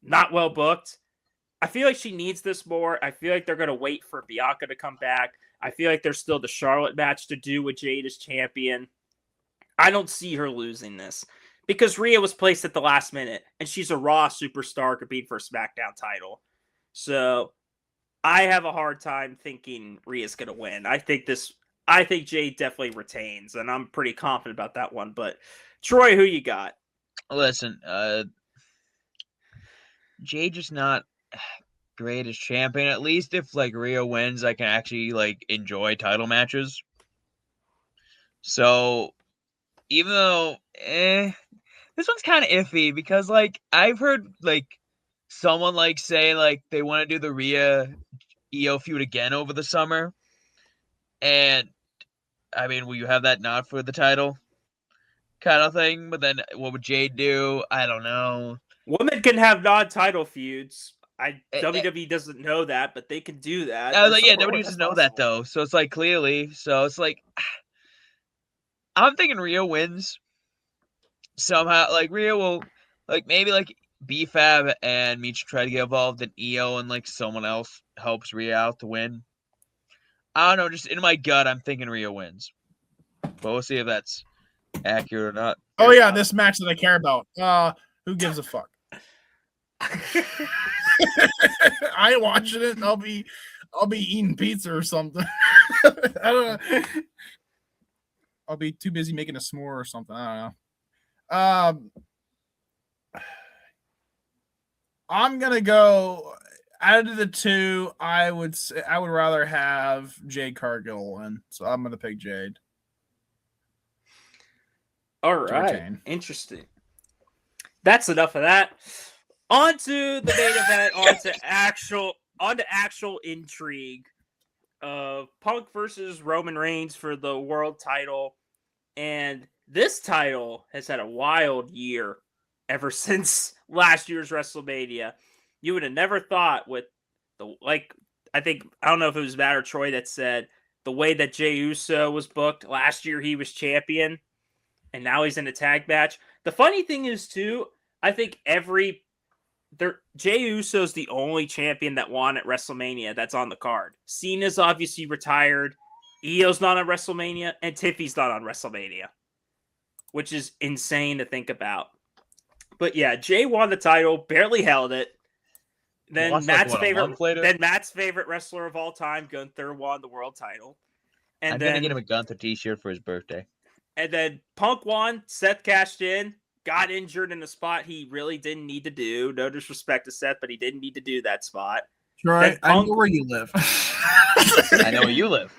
not well booked, I feel like she needs this more. I feel like they're going to wait for Bianca to come back. I feel like there's still the Charlotte match to do with Jade as champion. I don't see her losing this because Rhea was placed at the last minute and she's a Raw superstar competing for a SmackDown title. So I have a hard time thinking Rhea's going to win. I think Jade definitely retains, and I'm pretty confident about that one. But Troy, who you got? Listen, Jade just not great as champion. At least if like Rhea wins, I can actually like enjoy title matches. So even though this one's kind of iffy because like I've heard like someone like say like they want to do the Rhea EO feud again over the summer. And I mean, will you have that not for the title kind of thing? But then what would Jade do? I don't know. Women can have non-title feuds. WWE doesn't know that, but they can do that. I was like, yeah, WWE doesn't know that though. So it's like clearly. So it's like I'm thinking Rhea wins somehow. Like Rhea will like maybe like B-Fab and Micha try to get involved in EO and like someone else helps Rhea out to win. I don't know, just in my gut, I'm thinking Rhea wins. But we'll see if that's accurate or not. Oh yeah, this match that I care about. Who gives a fuck? I ain't watching it. I'll be eating pizza or something. I don't know. I'll be too busy making a s'more or something. I don't know. I'm gonna go out of the two. I would rather have Jade Cargill win, so I'm gonna pick Jade. All right, interesting. That's enough of that. On to the main event. On to actual intrigue of Punk versus Roman Reigns for the world title, and this title has had a wild year ever since last year's WrestleMania. You would have never thought with I don't know if it was Matt or Troy that said the way that Jey Uso was booked last year, he was champion, and now he's in a tag match. The funny thing is too, I think Jey Uso's the only champion that won at WrestleMania that's on the card. Cena's obviously retired, Io's not on WrestleMania, and Tiffy's not on WrestleMania, which is insane to think about. But yeah, Jey won the title, barely held it. Then Matt's favorite wrestler of all time, Gunther, won the world title. And I'm gonna get him a Gunther t-shirt for his birthday. And then Punk won, Seth cashed in, got injured in a spot he really didn't need to do. No disrespect to Seth, but he didn't need to do that spot. Troy, I know where you live. I know where you live.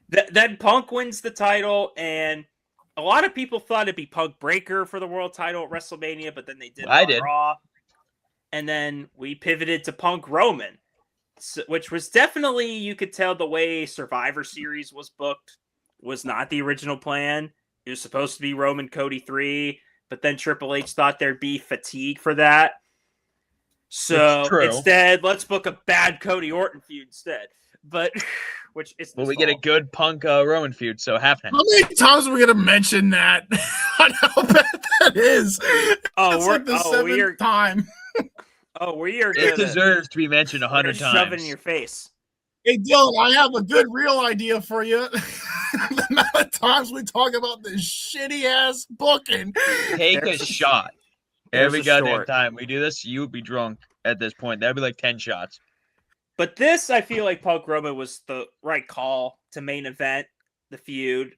Then Punk wins the title, and a lot of people thought it'd be Punk Breaker for the world title at WrestleMania, but then they did Raw. And then we pivoted to Punk Roman, which was definitely, you could tell the way Survivor Series was booked was not the original plan. It was supposed to be Roman Cody 3, but then Triple H thought there'd be fatigue for that. So instead, let's book a bad Cody Orton feud instead. But which is we get a good Punk Roman feud, so half now. How many times are we gonna mention that? How bad that is? Oh, we're like the seventh time. Oh, we are. It deserves to be mentioned 100 times. Shove it in your face. Hey, Dylan, I have a good real idea for you. The amount of times we talk about this shitty ass booking. Take a shot. Every goddamn time we do this, you would be drunk at this point. That'd be like 10 shots. But this, I feel like Punk Roman was the right call to main event the feud.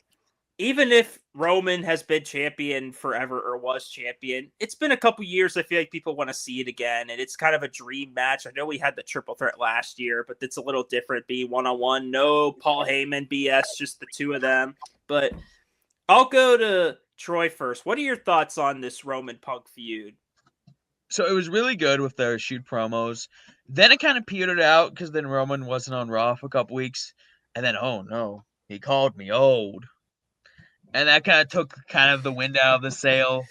Even if Roman has been champion forever or was champion, it's been a couple years. I feel like people want to see it again, and it's kind of a dream match. I know we had the triple threat last year, but it's a little different being one-on-one. No Paul Heyman BS, just the two of them. But I'll go to Troy first. What are your thoughts on this Roman Punk feud? So it was really good with their shoot promos. Then it kind of petered out because then Roman wasn't on Raw for a couple weeks. And then, oh no, he called me old. And that kind of took kind of the wind out of the sail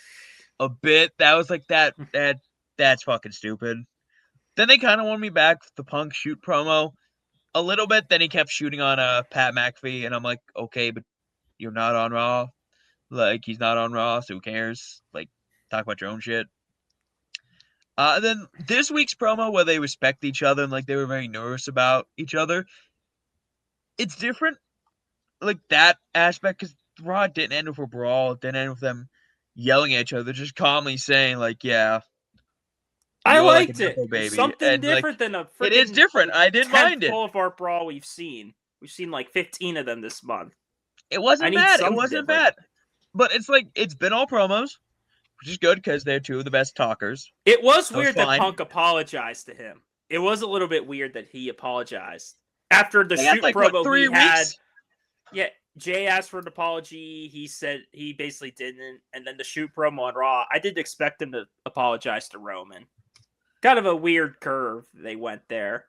a bit. That was like that's fucking stupid. Then they kind of won me back with the Punk shoot promo a little bit. Then he kept shooting on Pat McAfee. And I'm like, okay, but you're not on Raw. Like, he's not on Raw, so who cares? Like, talk about your own shit. And then this week's promo where they respect each other and, like, they were very nervous about each other. It's different, like, that aspect, because Raw didn't end with a brawl. It didn't end with them yelling at each other. Just calmly saying, like, yeah, I you're like a liked it. nepo baby. Something And, like, different than a freaking it is different. I didn't mind it. pull-apart brawl we've seen. We've seen like 15 of them this month. It wasn't need bad. It something wasn't different. bad. But it's like, it's been all promos, which is good because they're two of the best talkers. It was That was weird that fine. Punk apologized to him. It was a little bit weird that he apologized. After the They had, shoot like, promo what, 3 he had, weeks? yeah, Jay asked for an apology. He said he basically didn't. And then the shoot promo on Raw, I didn't expect him to apologize to Roman. Kind of a weird curve they went there.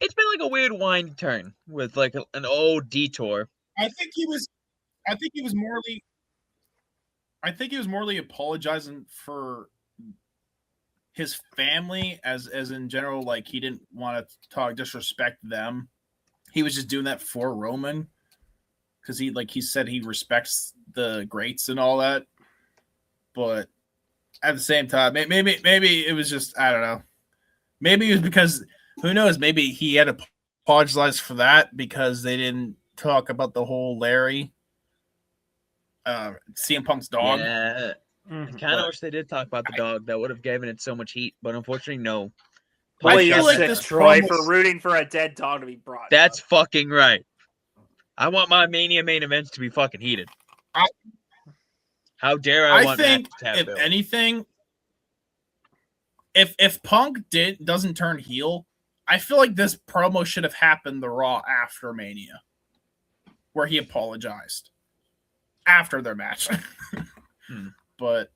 It's been like a weird wind turn with like an old detour. I think he was morely apologizing for his family as in general. Like, he didn't want to disrespect them. He was just doing that for Roman because he said he respects the greats and all that. But at the same time, maybe it was just, I don't know. Maybe it was because, who knows, maybe he had to apologize for that because they didn't talk about the whole Larry CM Punk's dog. Yeah. I kind of wish they did talk about the dog. That would have given it so much heat, but unfortunately, no. Well, I you're feel like sick, this Troy, promo- for rooting for a dead dog to be brought. That's up. fucking right. I want my Mania main events to be fucking heated. How dare I want think, matches to have if built. anything, if Punk doesn't turn heel, I feel like this promo should have happened the Raw after Mania, where he apologized after their match. But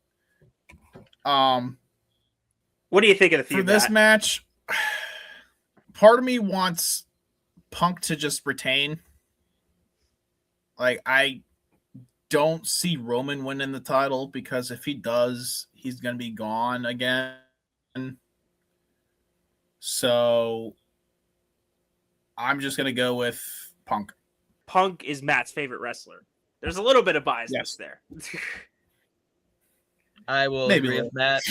what do you think of the feud for this match, part of me wants Punk to just retain. Like, I don't see Roman winning the title because if he does, he's going to be gone again. So I'm just going to go with Punk. Punk is Matt's favorite wrestler. There's a little bit of biasness there. I will Maybe agree a with Matt.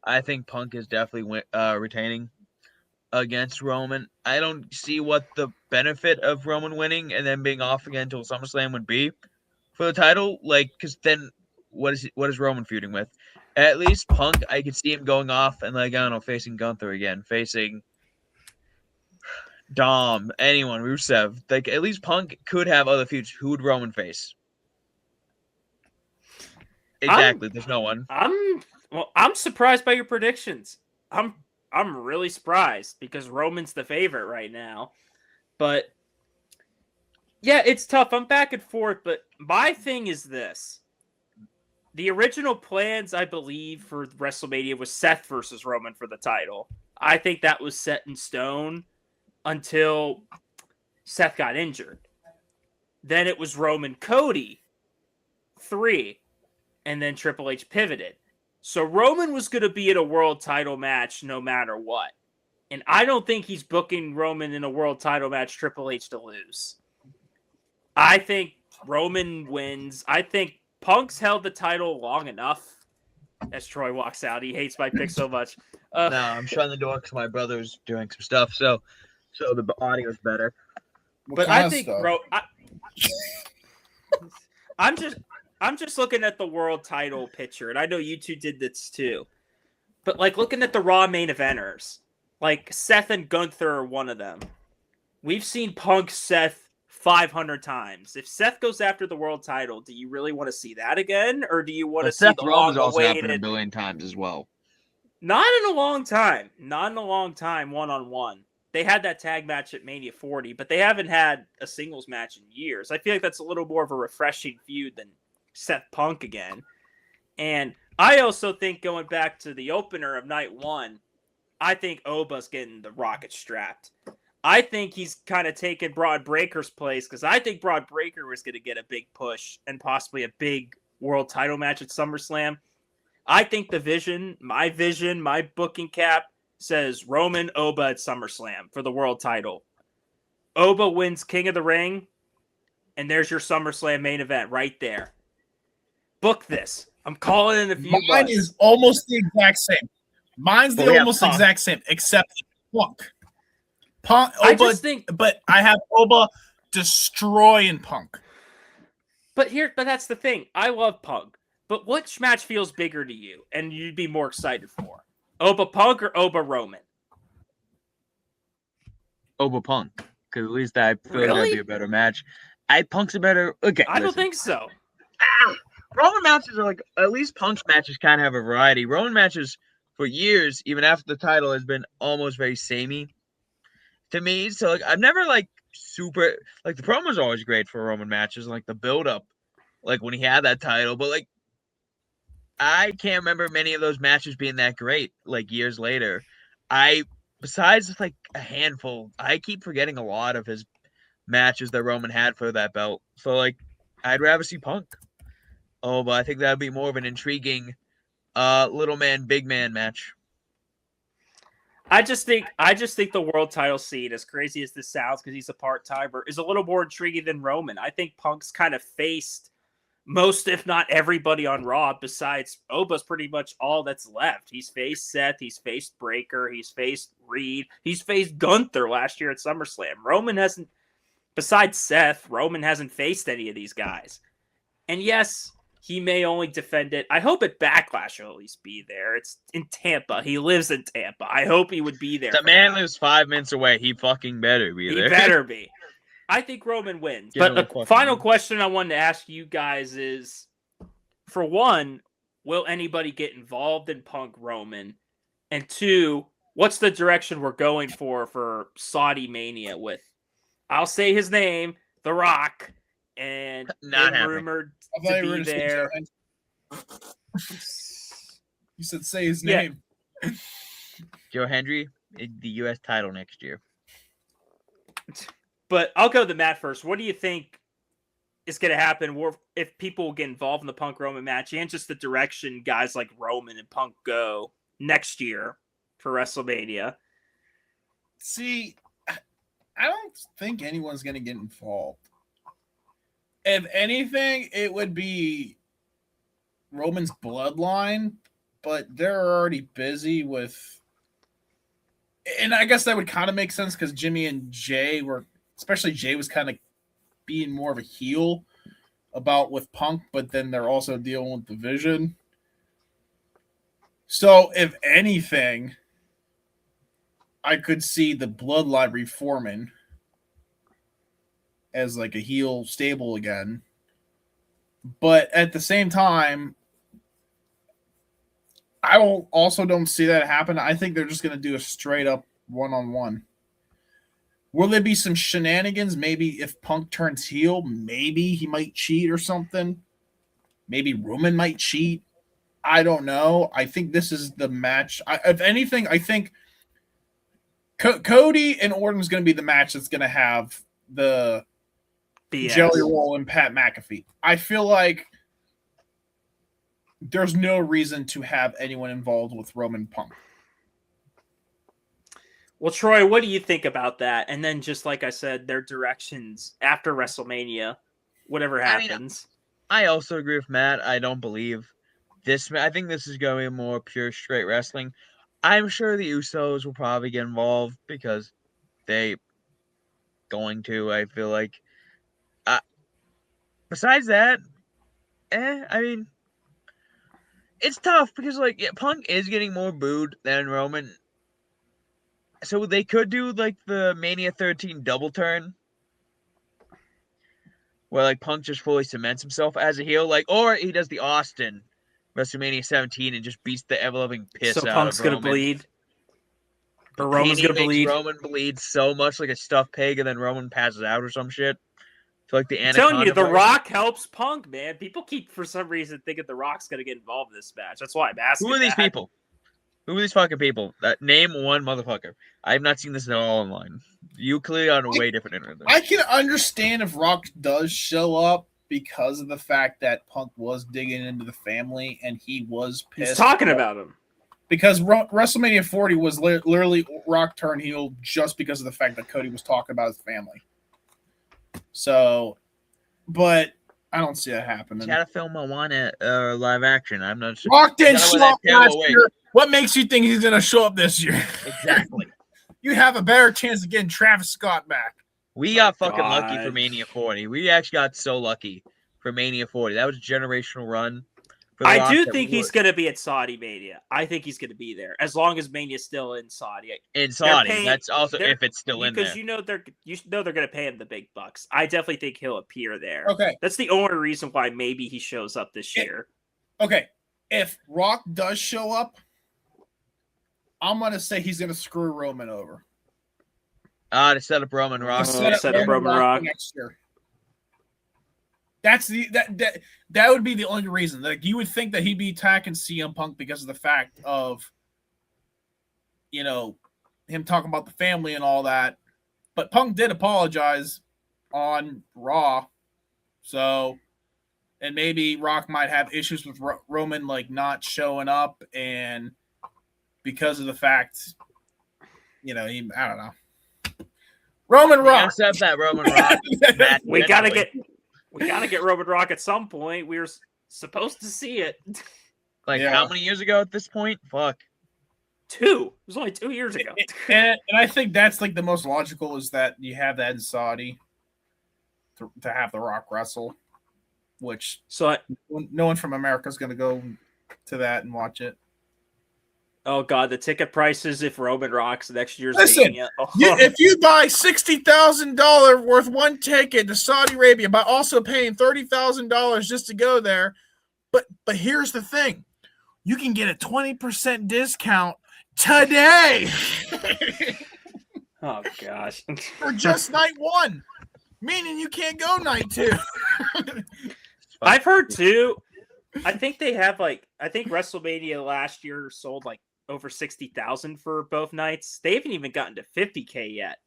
I think Punk is definitely retaining against Roman. I don't see what the benefit of Roman winning and then being off again until SummerSlam would be for the title. Like, because then what is Roman feuding with? At least Punk, I could see him going off and, like, I don't know, facing Gunther again, facing Dom, anyone, Rusev. Like, at least Punk could have other feuds. Who would Roman face? Exactly. There's no one. I'm surprised by your predictions. I'm really surprised because Roman's the favorite right now. But yeah, it's tough. I'm back and forth, but my thing is this. The original plans, I believe, for WrestleMania was Seth versus Roman for the title. I think that was set in stone until Seth got injured. Then it was Roman Cody 3, and then Triple H pivoted. So Roman was going to be in a world title match no matter what. And I don't think he's booking Roman in a world title match Triple H to lose. I think Roman wins. I think Punk's held the title long enough. As Troy walks out, he hates my pick so much. No, I'm shutting the door because my brother's doing some stuff, so the audio's better. But I think I'm just looking at the world title picture, and I know you two did this too. But like looking at the Raw main eventers, like Seth and Gunther are one of them. We've seen Punk Seth 500 times. If Seth goes after the world title, do you really want to see that again, or do you want to see Seth the Rollins also happened a long-awaited? billion times as well. Not in a long time. Not in a long time. 1-on-1. They had that tag match at Mania 40, but they haven't had a singles match in years. I feel like that's a little more of a refreshing feud than Seth Punk again. And I also think going back to the opener of night 1, I think Oba's getting the rocket strapped. I think he's kind of taken Braun Breaker's place because I think Braun Breaker was going to get a big push and possibly a big world title match at SummerSlam. I think my booking cap says Roman Oba at SummerSlam for the world title. Oba wins King of the Ring, and there's your SummerSlam main event right there. Book this. I'm calling in a few Mine months. is almost the exact same. Mine's Well, we have almost Punk. exact same, except Punk. Punk. I Oba, just think, but I have Oba destroying Punk. but that's the thing. I love Punk, but which match feels bigger to you and you'd be more excited for? Oba Punk or Oba Roman? Oba Punk, because at least I feel like Really? that'd be a better match. Punk's a better. Okay, I don't listen. think so. Roman matches are like, at least Punk's matches kind of have a variety. Roman matches for years, even after the title, has been almost very samey to me. So like, I've never like super like the promos are always great for Roman matches, like the build up, like when he had that title. But like, I can't remember many of those matches being that great. Like years later, besides like a handful, I keep forgetting a lot of his matches that Roman had for that belt. So like, I'd rather see Punk. Oh, but I think that'd be more of an intriguing little man, big man match. I just think the world title scene, as crazy as this sounds, because he's a part-timer, is a little more intriguing than Roman. I think Punk's kind of faced most, if not everybody on Raw, besides Oba's pretty much all that's left. He's faced Seth, he's faced Breaker, he's faced Reed, he's faced Gunther last year at SummerSlam. Roman hasn't, besides Seth, Roman hasn't faced any of these guys. And yes, he may only defend it. I hope at Backlash he'll at least be there. It's in Tampa. He lives in Tampa. I hope he would be there. The man lives 5 minutes away. He fucking better be there. He better be. I think Roman wins. Get But a final question I wanted to ask you guys is, for one, will anybody get involved in Punk Roman? And two, what's the direction we're going for Saudi Mania with, I'll say his name, The Rock, and rumored to be there. You said say his Yeah. name. Joe Hendry, the U.S. title next year. But I'll go to Matt first. What do you think is going to happen if people get involved in the Punk Roman match, and just the direction guys like Roman and Punk go next year for WrestleMania? See, I don't think anyone's going to get involved. If anything, it would be Roman's bloodline, but they're already busy with. And I guess that would kind of make sense because Jimmy and Jay were, especially Jay, was kind of being more of a heel about with Punk, but then they're also dealing with the Vision. So, if anything, I could see the bloodline reforming as like a heel stable again. But at the same time, I also don't see that happen. I think they're just going to do a straight up one-on-one. Will there be some shenanigans? Maybe if Punk turns heel, maybe he might cheat or something. Maybe Roman might cheat. I don't know. I think this is the match. If anything, I think Cody and Orton is going to be the match that's going to have the BS. Jelly Roll and Pat McAfee. I feel like there's no reason to have anyone involved with Roman Punk. Well, Troy, what do you think about that? And then, just like I said, their directions after WrestleMania, whatever happens. I also agree with Matt. I don't believe this. I think this is going to be more pure straight wrestling. I'm sure the Usos will probably get involved because they going to. I feel like. Besides that, I mean, it's tough because Punk is getting more booed than Roman. So they could do like the Mania 13 double turn, where Punk just fully cements himself as a heel, or he does the Austin WrestleMania 17 and just beats the ever-loving piss out Punk's of Roman. Gonna bleed, or Roman's gonna bleed. Roman bleeds so much like a stuffed pig, and then Roman passes out or some shit. So the I'm telling you, The fight. Rock helps Punk, man. People keep, for some reason, thinking The Rock's gonna get involved in this match. That's why I'm asking. Who are these people? Who are these fucking people? Name one motherfucker. I have not seen this at all online. You clearly on a way different internet. I can understand if Rock does show up because of the fact that Punk was digging into the family and he was pissed. He's talking about him. Because WrestleMania 40 was literally Rock turned heel just because of the fact that Cody was talking about his family. So, but I don't see that You happening. gotta film Moana live action. I'm not sure. Rock didn't Gotta let show up that tail last away. year. What makes you think he's going to show up this year? Exactly. You have a better chance of getting Travis Scott back. We got fucking God. lucky for Mania 40. We actually got so lucky for Mania 40. That was a generational run. For The I Rock do that think we he's going to be at Saudi Mania. I think he's going to be there as long as Mania's still in Saudi. in Saudi. paying- That's also they're- if it's still in Because there. they're going to pay him the big bucks. I definitely think he'll appear there. Okay. That's the only reason why maybe he shows up this year. Okay. If Rock does show up, I'm going to say he's going to screw Roman over. To set up Roman Rock. set up Roman Rock. for next year. That's that would be the only reason. Like you would think that he'd be attacking CM Punk because of the fact of, him talking about the family and all that. But Punk did apologize on Raw, so, and maybe Rock might have issues with Roman like not showing up, and because of the fact, I don't know. Roman We gotta Rock. set up that Roman Rock match. We gotta eventually. get Roman Rock at some point. We were supposed to see it. Like Yeah. how many years ago at this point? Fuck. 2. It was only 2 years ago. And I think that's like the most logical is that you have that in Saudi to have The Rock wrestle, which So, no one from America is going to go to that and watch it. oh god, the ticket prices if Roman Rock's next year's Listen, Mania. Oh. If you buy $60,000 worth one ticket to Saudi Arabia by also paying $30,000 just to go there, but here's the thing. You can get a 20% discount today Oh gosh. for just night one, meaning you can't go night two. I've heard too. I think they have I think WrestleMania last year sold like over 60,000 for both nights. They haven't even gotten to 50K yet.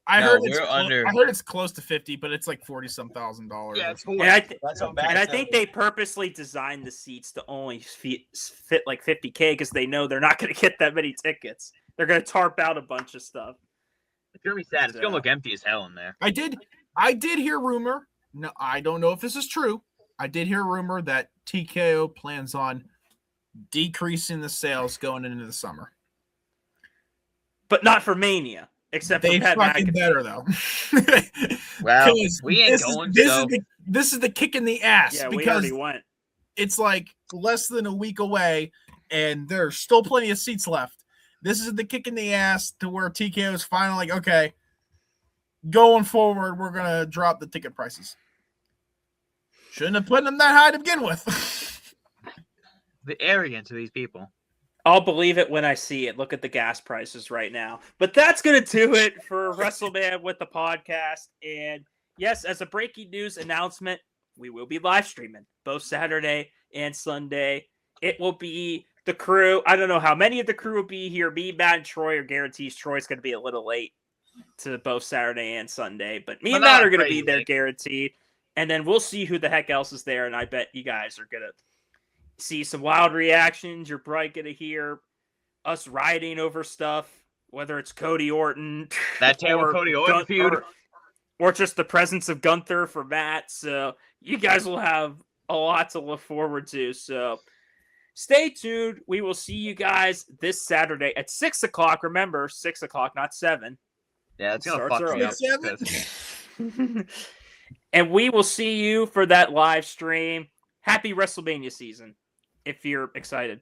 I No, heard we're it's under. I heard it's close to 50, but it's like 40-some thousand dollars. Yeah, it's And I, That's how bad and I it's think going. they purposely designed the seats to only fit like 50K because they know they're not going to get that many tickets. They're going to tarp out a bunch of stuff. It's gonna be sad. It's gonna look empty as hell in there. I did hear rumor. No, I don't know if this is true. I did hear rumor that TKO plans on decreasing the sales going into the summer. But not for Mania, except They for Pat fucking McAfee. better though. Well, 'Cause we ain't going. So this is the kick in the ass Yeah, we because already went. it's like less than a week away and there's still plenty of seats left. This is the kick in the ass to where TKO is finally like, okay, going forward, we're going to drop the ticket prices. Shouldn't have put them that high to begin with. the arrogance of these people. I'll believe it when I see it. Look at the gas prices right now. But that's going to do it for WrestleMan with the podcast. And yes, as a breaking news announcement, we will be live streaming both Saturday and Sunday. It will be the crew. I don't know how many of the crew will be here. Me, Matt, and Troy are guarantees. Troy's going to be a little late to both Saturday and Sunday. But me But and Matt not are going to be crazy. there guaranteed. And then we'll see who the heck else is there. And I bet you guys are going to see some wild reactions. You're probably going to hear us rioting over stuff, whether it's Cody Orton, That Taylor Cody Orton feud. or just the presence of Gunther for Matt. So you guys will have a lot to look forward to. So stay tuned. We will see you guys this Saturday at 6 o'clock. Remember, 6 o'clock, not 7. Yeah, it's gonna Starts fuck me up. early. because- And we will see you for that live stream. Happy WrestleMania season if you're excited.